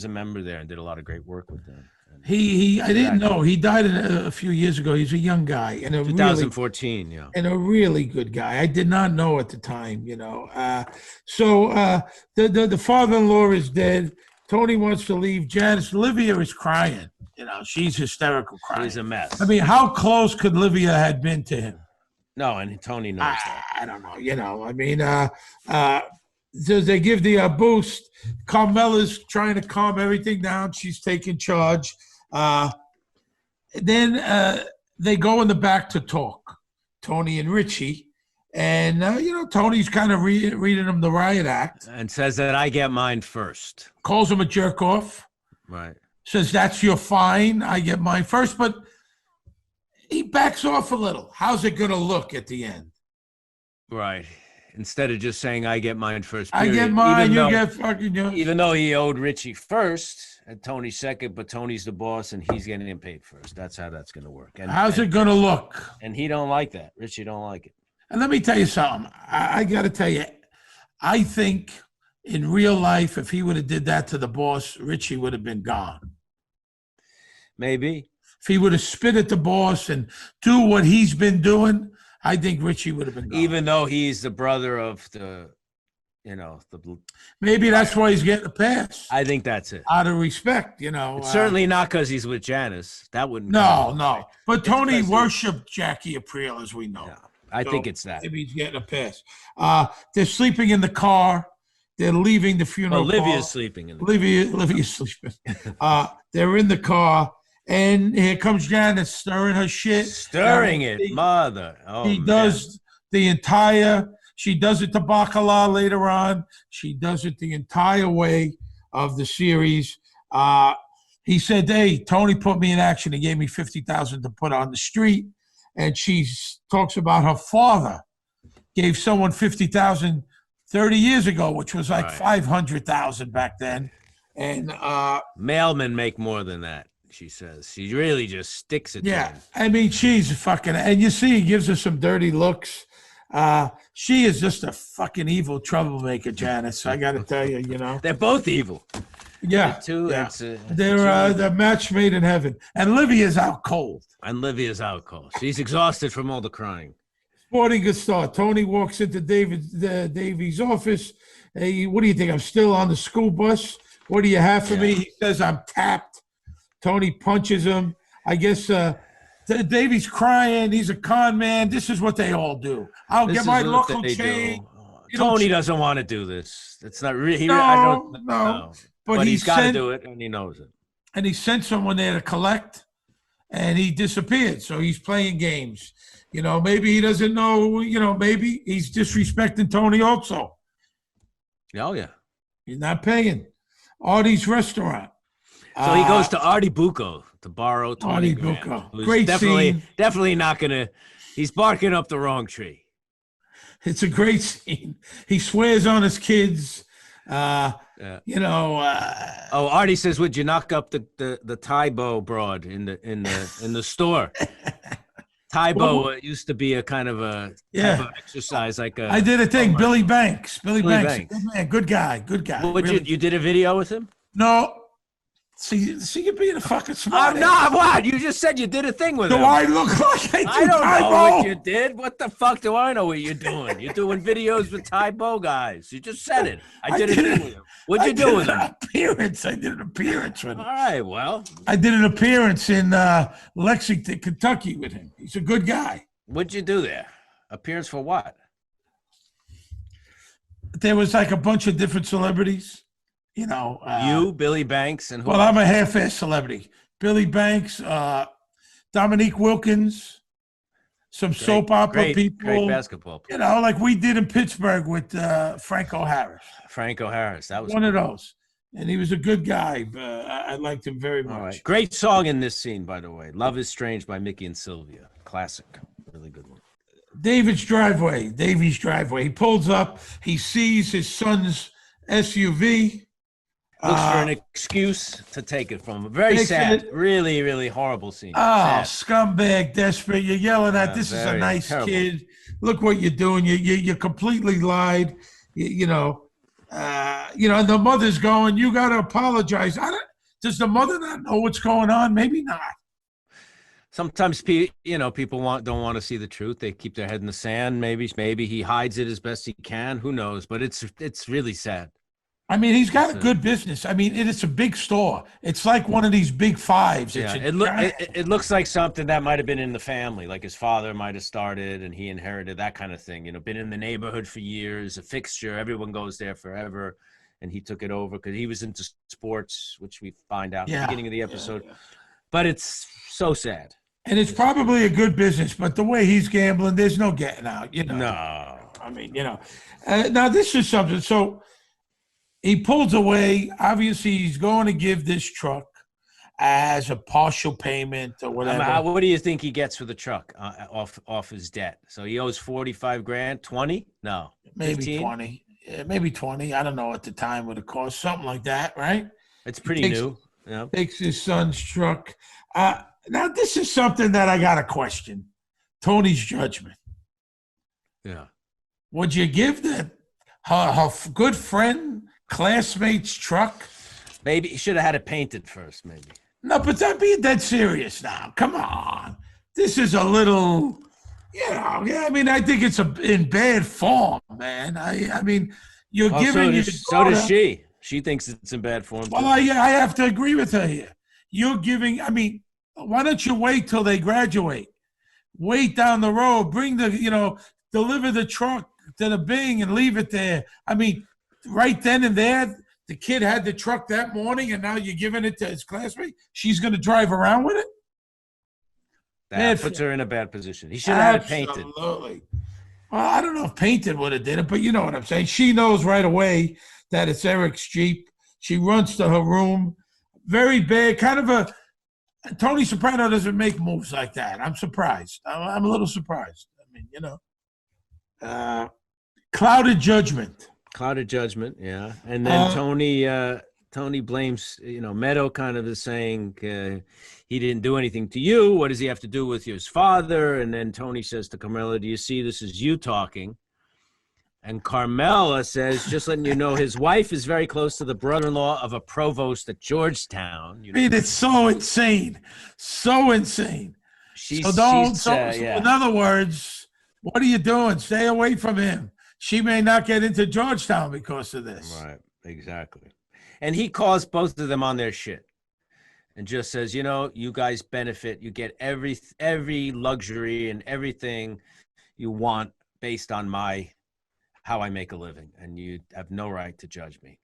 member there and did a lot of great work with them. I didn't know he died a few years ago. He's a young guy and 2014, yeah, and a really good guy. I did not know at the time, you know. The father-in-law is dead. Tony wants to leave. Janice, Livia is crying. You know, she's hysterical crying. he's a mess. I mean, how close could Livia had been to him? No, and Tony knows that. I don't know. You know, I mean, so they give the boost. Carmela's trying to calm everything down. She's taking charge. Then they go in the back to talk, Tony and Richie. And, you know, Tony's kind of reading him the riot act. And says that I get mine first. Calls him a jerk off. Right. Says, that's your fine. I get mine first. But he backs off a little. How's it going to look at the end? Right. Instead of just saying I get mine first. Period. I get mine, you get fucking yours. Even though he owed Richie first and Tony second, but Tony's the boss and he's getting him paid first. That's how that's going to work. And how's it going to look? And he don't like that. Richie don't like it. And let me tell you something. I got to tell you, I think in real life, if he would have did that to the boss, Richie would have been gone. Maybe. If he would have spit at the boss and do what he's been doing, I think Richie would have been gone. Even though he's the brother of the, you know, the. Maybe that's why he's getting a pass. I think that's it. Out of respect, you know. It's certainly not because he's with Janice. That wouldn't. No. But Tony worshipped Jackie Aprile, as we know. Yeah, I think it's that. Maybe he's getting a pass. They're sleeping in the car. They're leaving the funeral. Olivia's sleeping in the Olivia's sleeping. They're in the car. And here comes Janice stirring her shit. Stirring it, mother. Oh, he does the entire, she does it to Bacala later on. She does it the entire way of the series. He said, hey, Tony put me in action. He gave me $50,000 to put on the street. And she talks about her father gave someone $50,000 30 years ago, which was like $500,000 back then. And mailmen make more than that. She says she really just sticks it. Yeah, I mean, she's fucking, and you see, he gives her some dirty looks. She is just a fucking evil troublemaker, Janice. I got to tell you, you know, they're both evil. Yeah, they're the match made in heaven. And Livia's out cold. She's exhausted from all the crying. Sporting good start. Tony walks into Davey's office. Hey, what do you think? I'm still on the school bus. What do you have for me? He says, I'm tapped. Tony punches him. I guess Davey's crying. He's a con man. This is what they all do. I'll get my local chain. Tony doesn't want to do this. It's not really. No. But he's got to do it, and he knows it. And he sent someone there to collect, and he disappeared. So he's playing games. You know, maybe he doesn't know. You know, maybe he's disrespecting Tony also. Oh, yeah. He's not paying. Artie's restaurant. So he goes to Artie Bucco to borrow 20 grand. Artie Bucco. Great scene. Definitely not going to, he's barking up the wrong tree. It's a great scene. He swears on his kids. You know. Artie says, would you knock up the Tybo broad in the store? Tybo used to be a kind of a type of exercise. I did a thing. Billy Banks. Billy Banks. Good man. Good guy. Really? You did a video with him? No. See, you're being a fucking smart. I'm not. What? You just said you did a thing with him. Do I look like I don't know what you did. What the fuck do I know what you're doing? You're doing videos with Tybo guys. You just said it. I did a thing with him. What'd you do with him? I did an appearance with him. All right, well. I did an appearance in Lexington, Kentucky with him. He's a good guy. What'd you do there? Appearance for what? There was like a bunch of different celebrities. You know, you, Billy Banks, and who? Well, I'm a half-ass celebrity. Billy Banks, Dominique Wilkins, some soap opera people. Great basketball player. You know, like we did in Pittsburgh with Franco Harris. Franco Harris. That was one of those. And he was a good guy. I liked him very much. All right. Great song in this scene, by the way. Love is Strange by Mickey and Sylvia. Classic. Really good one. Davey's driveway. He pulls up. He sees his son's SUV. Looks for an excuse to take it from him. Very sad. Really, really horrible scene. Oh, Sad. Scumbag, desperate. You're yelling at, this is a nice kid. Look what you're doing. You completely lied. You know, and the mother's going, you got to apologize. Does the mother not know what's going on? Maybe not. Sometimes people don't want to see the truth. They keep their head in the sand. Maybe he hides it as best he can. Who knows? But it's really sad. I mean, he's got a good business. I mean, it's a big store. It's like one of these big fives. It looks like something that might have been in the family, like his father might have started and he inherited that kind of thing. You know, been in the neighborhood for years, a fixture. Everyone goes there forever. And he took it over because he was into sports, which we find out at the beginning of the episode. Yeah. But it's so sad. And it's probably a good business, but the way he's gambling, there's no getting out, you know. No. I mean, you know. Now, this is something. So he pulls away. Obviously, he's going to give this truck as a partial payment or whatever. What do you think he gets for the truck off his debt? So he owes $45,000, 20? No, maybe 15? 20. Yeah, maybe 20. I don't know at the time what it cost. Something like that, right? It's pretty new. Yeah. Takes his son's truck. Now, this is something that I got to question. Tony's judgment. Yeah. Would you give her good friend, classmate's truck? Maybe he should have had it painted first, maybe. No, but that being dead serious now. Come on. This is a little, I mean, I think it's in bad form, man. I mean, you're giving your daughter. So does she. She thinks it's in bad form. Well, I have to agree with her here. You're giving, I mean, why don't you wait till they graduate? Wait down the road. Bring deliver the truck to the Bing and leave it there. I mean, right then and there, the kid had the truck that morning, and now you're giving it to his classmate. She's going to drive around with it? That puts her in a bad position. He should have had it painted. Absolutely. Well, I don't know if painted would have did it, but you know what I'm saying. She knows right away that it's Eric's Jeep. She runs to her room. Very bad, kind of a Tony Soprano doesn't make moves like that. I'm surprised. I'm a little surprised. I mean, you know, clouded judgment. Clouded judgment, yeah. And then Tony blames, Meadow kind of is saying he didn't do anything to you. What does he have to do with his father? And then Tony says to Carmela, do you see this is you talking? And Carmela says, just letting you know, his wife is very close to the brother-in-law of a provost at Georgetown. I mean, it's so insane. So insane. In other words, what are you doing? Stay away from him. She may not get into Georgetown because of this. Right, exactly. And he calls both of them on their shit and just says, you guys benefit. You get every luxury and everything you want based on how I make a living, and you have no right to judge me.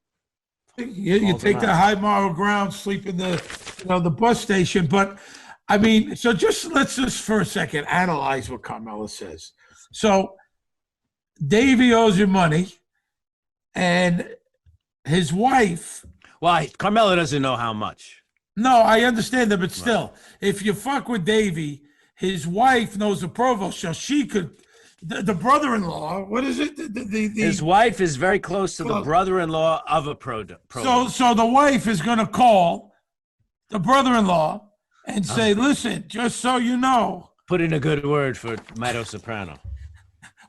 You take the high moral ground, sleep in the bus station. But I mean, so let's just for a second analyze what Carmela says. So Davey owes you money, and his wife. Well, Carmela doesn't know how much. No, I understand that, but still, if you fuck with Davey, his wife knows the provost, so she could. The brother-in-law, what is it? His wife is very close to the brother-in-law of a provost. So the wife is going to call the brother-in-law and say, listen, just so you know. Put in a good word for Meadow Soprano.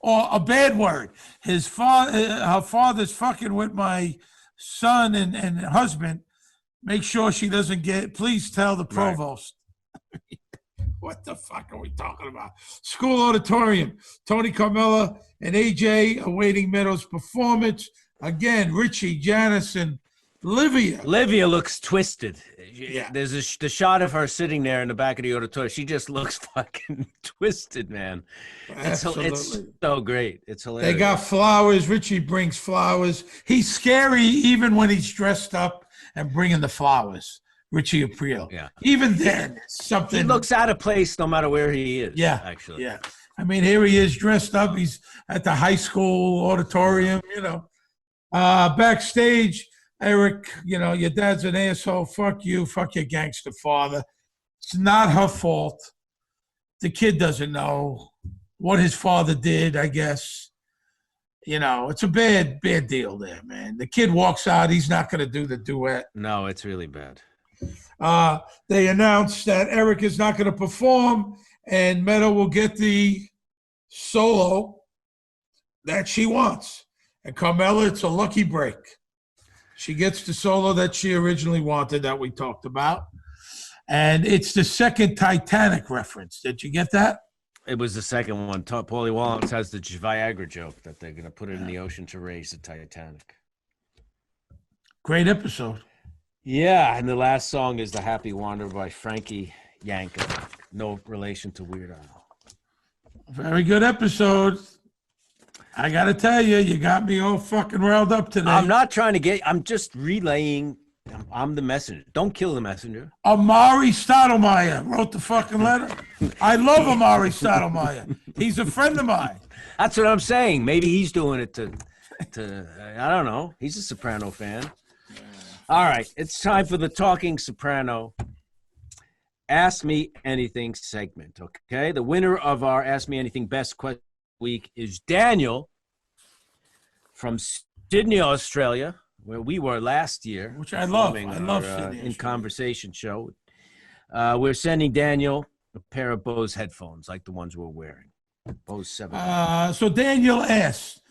Or a bad word. Her father's fucking with my son and husband. Make sure she doesn't please tell the provost. Right. What the fuck are we talking about? School auditorium. Tony, Carmela, and AJ awaiting Meadows' performance. Again, Richie, Janice, and Livia. Livia looks twisted. Yeah. There's the shot of her sitting there in the back of the auditorium. She just looks fucking twisted, man. It's so great. It's hilarious. They got flowers. Richie brings flowers. He's scary even when he's dressed up and bringing the flowers. Richie Aprile. Yeah. Even then, something. He looks out of place no matter where he is. Yeah, actually. Yeah. I mean, here he is dressed up. He's at the high school auditorium, Backstage, Eric, your dad's an asshole. Fuck you. Fuck your gangster father. It's not her fault. The kid doesn't know what his father did, I guess. It's a bad deal there, man. The kid walks out. He's not going to do the duet. No, it's really bad. They announced that Eric is not going to perform, and Meadow will get the solo that she wants. And Carmela, it's a lucky break. She gets the solo that she originally wanted that we talked about. And it's the second Titanic reference. Did you get that? It was the second one. Paulie Walnuts has the Viagra joke that they're going to put it in the ocean to raise the Titanic. Great episode. Yeah, and the last song is The Happy Wanderer by Frankie Yankovic. No relation to Weird Al. Very good episode. I got to tell you, you got me all fucking riled up today. I'm not trying to get, I'm just relaying. I'm the messenger. Don't kill the messenger. Amari Stottlemyre wrote the fucking letter. I love Amari Stottlemyre. He's a friend of mine. That's what I'm saying. Maybe he's doing it to I don't know. He's a Soprano fan. All right. It's time for the Talking Soprano Ask Me Anything segment, okay? The winner of our Ask Me Anything Best Question Week is Daniel from Sydney, Australia, where we were last year. Which I love. I love Sydney, In Australia. Conversation show. We're sending Daniel a pair of Bose headphones like the ones we're wearing. Bose 7. So Daniel asked,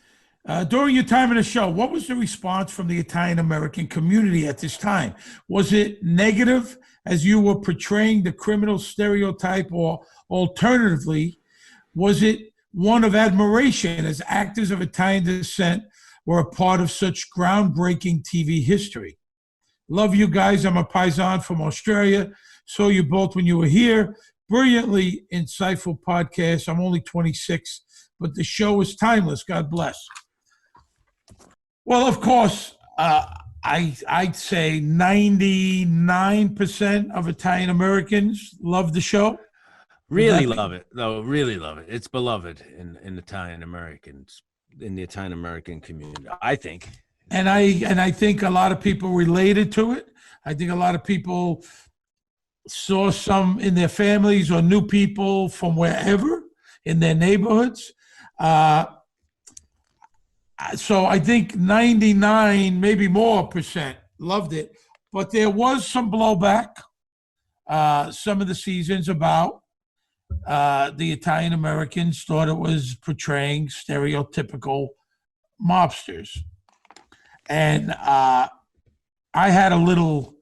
during your time in the show, what was the response from the Italian-American community at this time? Was it negative as you were portraying the criminal stereotype, or alternatively, was it one of admiration as actors of Italian descent were a part of such groundbreaking TV history? Love you guys. I'm a paisan from Australia. Saw you both when you were here. Brilliantly insightful podcast. I'm only 26, but the show is timeless. God bless. Well, of course, I'd say 99% of Italian Americans love the show. Really love it, though. Really love it. It's beloved in Italian Americans, in the Italian American community, I think. And I think a lot of people related to it. I think a lot of people saw some in their families or knew people from wherever in their neighborhoods. So I think 99, maybe more percent loved it. But there was some blowback some of the seasons about the Italian Americans thought it was portraying stereotypical mobsters. And I had a little,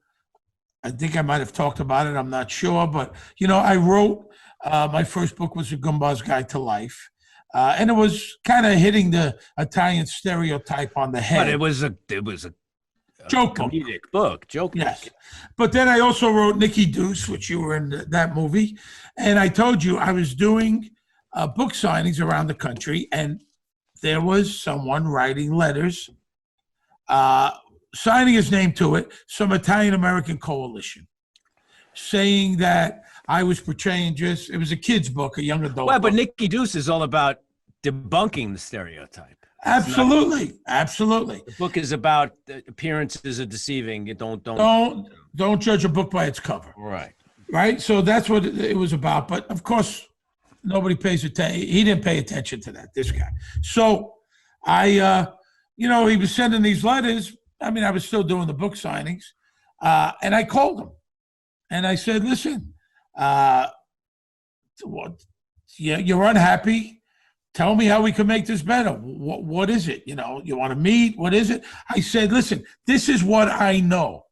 I think I might have talked about it, I'm not sure, but, I wrote, my first book was A Gumba's Guide to Life, and it was kind of hitting the Italian stereotype on the head. But it was a joke comedic book. Joke. Yes. But then I also wrote Nicky Deuce, which you were in that movie, and I told you I was doing book signings around the country, and there was someone writing letters, signing his name to it, some Italian-American coalition, saying that I was portraying it was a kid's book, a young adult Well, but book. Nicky Deuce is all about debunking the stereotype. Absolutely. The book is about appearances are deceiving. You don't judge a book by its cover. Right. So that's what it was about. But of course, nobody pays attention. He didn't pay attention to that, this guy. So I, he was sending these letters. I mean, I was still doing the book signings. And I called him and I said, listen, you're unhappy. Tell me how we can make this better. What is it? You want to meet? What is it? I said, listen, this is what I know.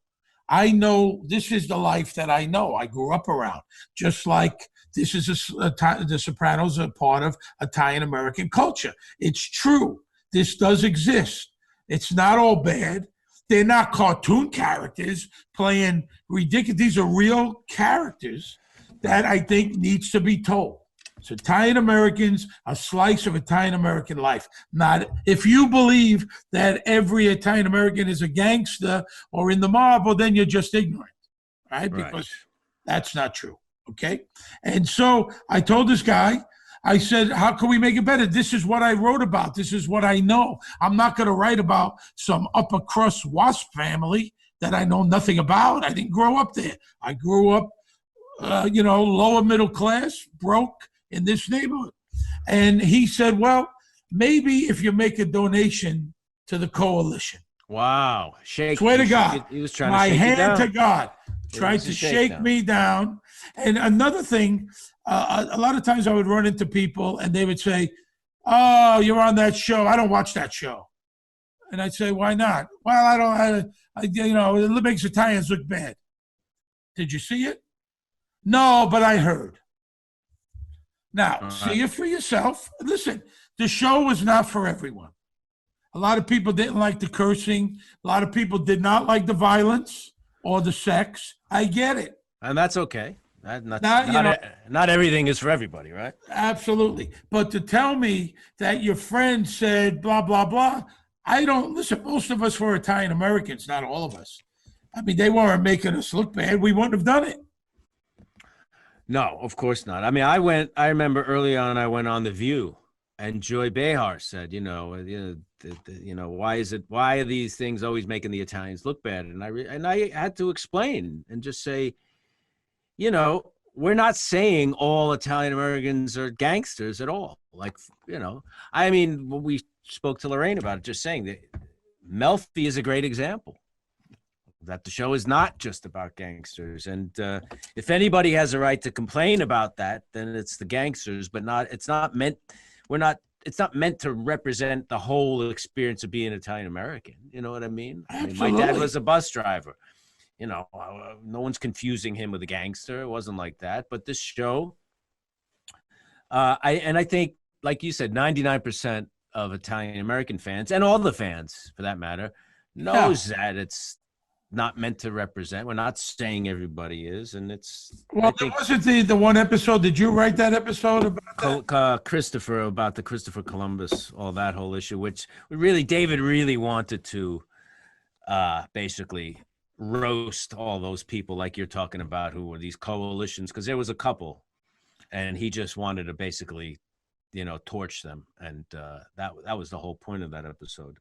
I know this is the life that I know. I grew up around. Just like this is the Sopranos are part of Italian-American culture. It's true. This does exist. It's not all bad. They're not cartoon characters playing ridiculous. These are real characters that I think needs to be told. It's Italian-Americans, a slice of Italian-American life. Not if you believe that every Italian-American is a gangster or in the mob, well, then you're just ignorant, right? Right. Because that's not true, okay? And so I told this guy, I said, how can we make it better? This is what I wrote about. This is what I know. I'm not going to write about some upper crust WASP family that I know nothing about. I didn't grow up there. I grew up, lower middle class, broke in this neighborhood. And he said, well, maybe if you make a donation to the coalition. Wow. Swear to God. He was trying my to shake you hand down. to God. It Tried was a to shake shakedown. me down. And another thing, a lot of times I would run into people and they would say, oh, you're on that show. I don't watch that show. And I'd say, why not? Well, it makes Italians look bad. Did you see it? No, but I heard. Now, see it for yourself. Listen, the show was not for everyone. A lot of people didn't like the cursing. A lot of people did not like the violence or the sex. I get it. And that's okay. Not everything is for everybody, right? Absolutely. But to tell me that your friend said blah, blah, blah, I don't listen. Most of us were Italian Americans, not all of us. I mean, they weren't making us look bad. We wouldn't have done it. No, of course not. I mean, I remember early on, I went on The View, and Joy Behar said, why are these things always making the Italians look bad? And I had to explain and just say, we're not saying all Italian Americans are gangsters at all. When we spoke to Lorraine about it, just saying that Melfi is a great example that the show is not just about gangsters. And if anybody has a right to complain about that, then it's the gangsters, but it's not meant to represent the whole experience of being Italian American. You know what I mean? Absolutely. My dad was a bus driver. No one's confusing him with a gangster. It wasn't like that. But this show, I think, like you said, 99% of Italian American fans, and all the fans for that matter, knows that it's not meant to represent. We're not saying everybody is, and it's. Well, there wasn't the one episode. Did you write that episode about that? Christopher, about the Christopher Columbus, all that whole issue, which David really wanted to basically roast all those people like you're talking about who were these coalitions, because there was a couple, and he just wanted to basically, torch them, and that was the whole point of that episode.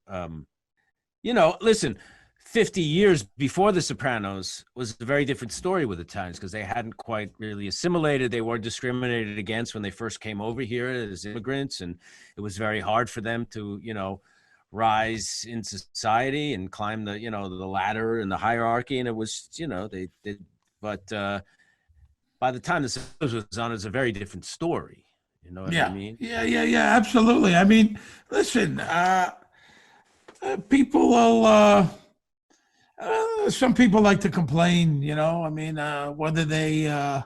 Listen. 50 years before The Sopranos was a very different story with Italians, because they hadn't quite really assimilated. They were discriminated against when they first came over here as immigrants, and it was very hard for them to, rise in society and climb the, the ladder and the hierarchy. And it was, but by the time The Sopranos was on, it's a very different story. You know what I mean? Yeah, absolutely. I mean, listen, people will, some people like to complain, whether they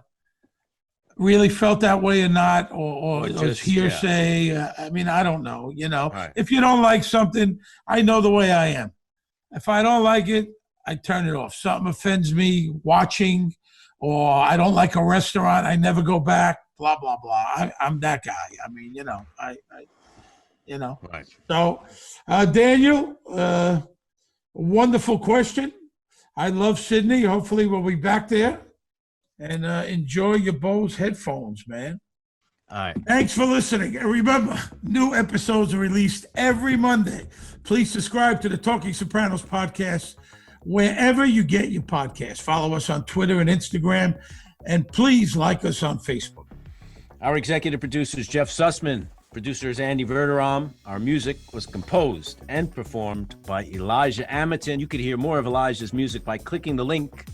really felt that way or not, or it's hearsay. Yeah. I don't know, Right. If you don't like something, I know the way I am. If I don't like it, I turn it off. Something offends me watching, or I don't like a restaurant, I never go back, blah, blah, blah. I'm that guy. Right. So, Daniel, wonderful question. I love Sydney. Hopefully we'll be back there, and enjoy your Bose headphones, man. All right. Thanks for listening. And remember, new episodes are released every Monday. Please subscribe to the Talking Sopranos podcast wherever you get your podcasts. Follow us on Twitter and Instagram, and please like us on Facebook. Our executive producer is Jeff Sussman. Producer is Andy Verderam. Our music was composed and performed by Elijah Amatin. You could hear more of Elijah's music by clicking the link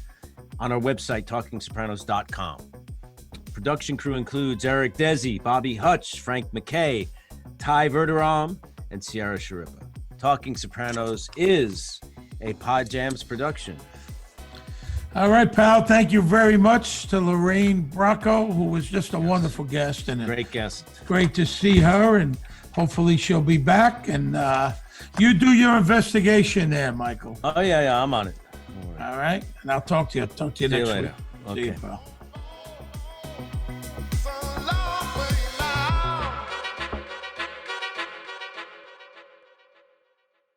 on our website, talkingsopranos.com. Production crew includes Eric Desi, Bobby Hutch, Frank McKay, Ty Verderam, and Sierra Schirripa. Talking Sopranos is a Pod Jams production. All right, pal. Thank you very much to Lorraine Bracco, who was just a wonderful guest. And great guest. Great to see her, and hopefully she'll be back. And you do your investigation there, Michael. Oh, yeah, I'm on it. All right. And I'll talk to you. See you later. week. Okay. See you, pal.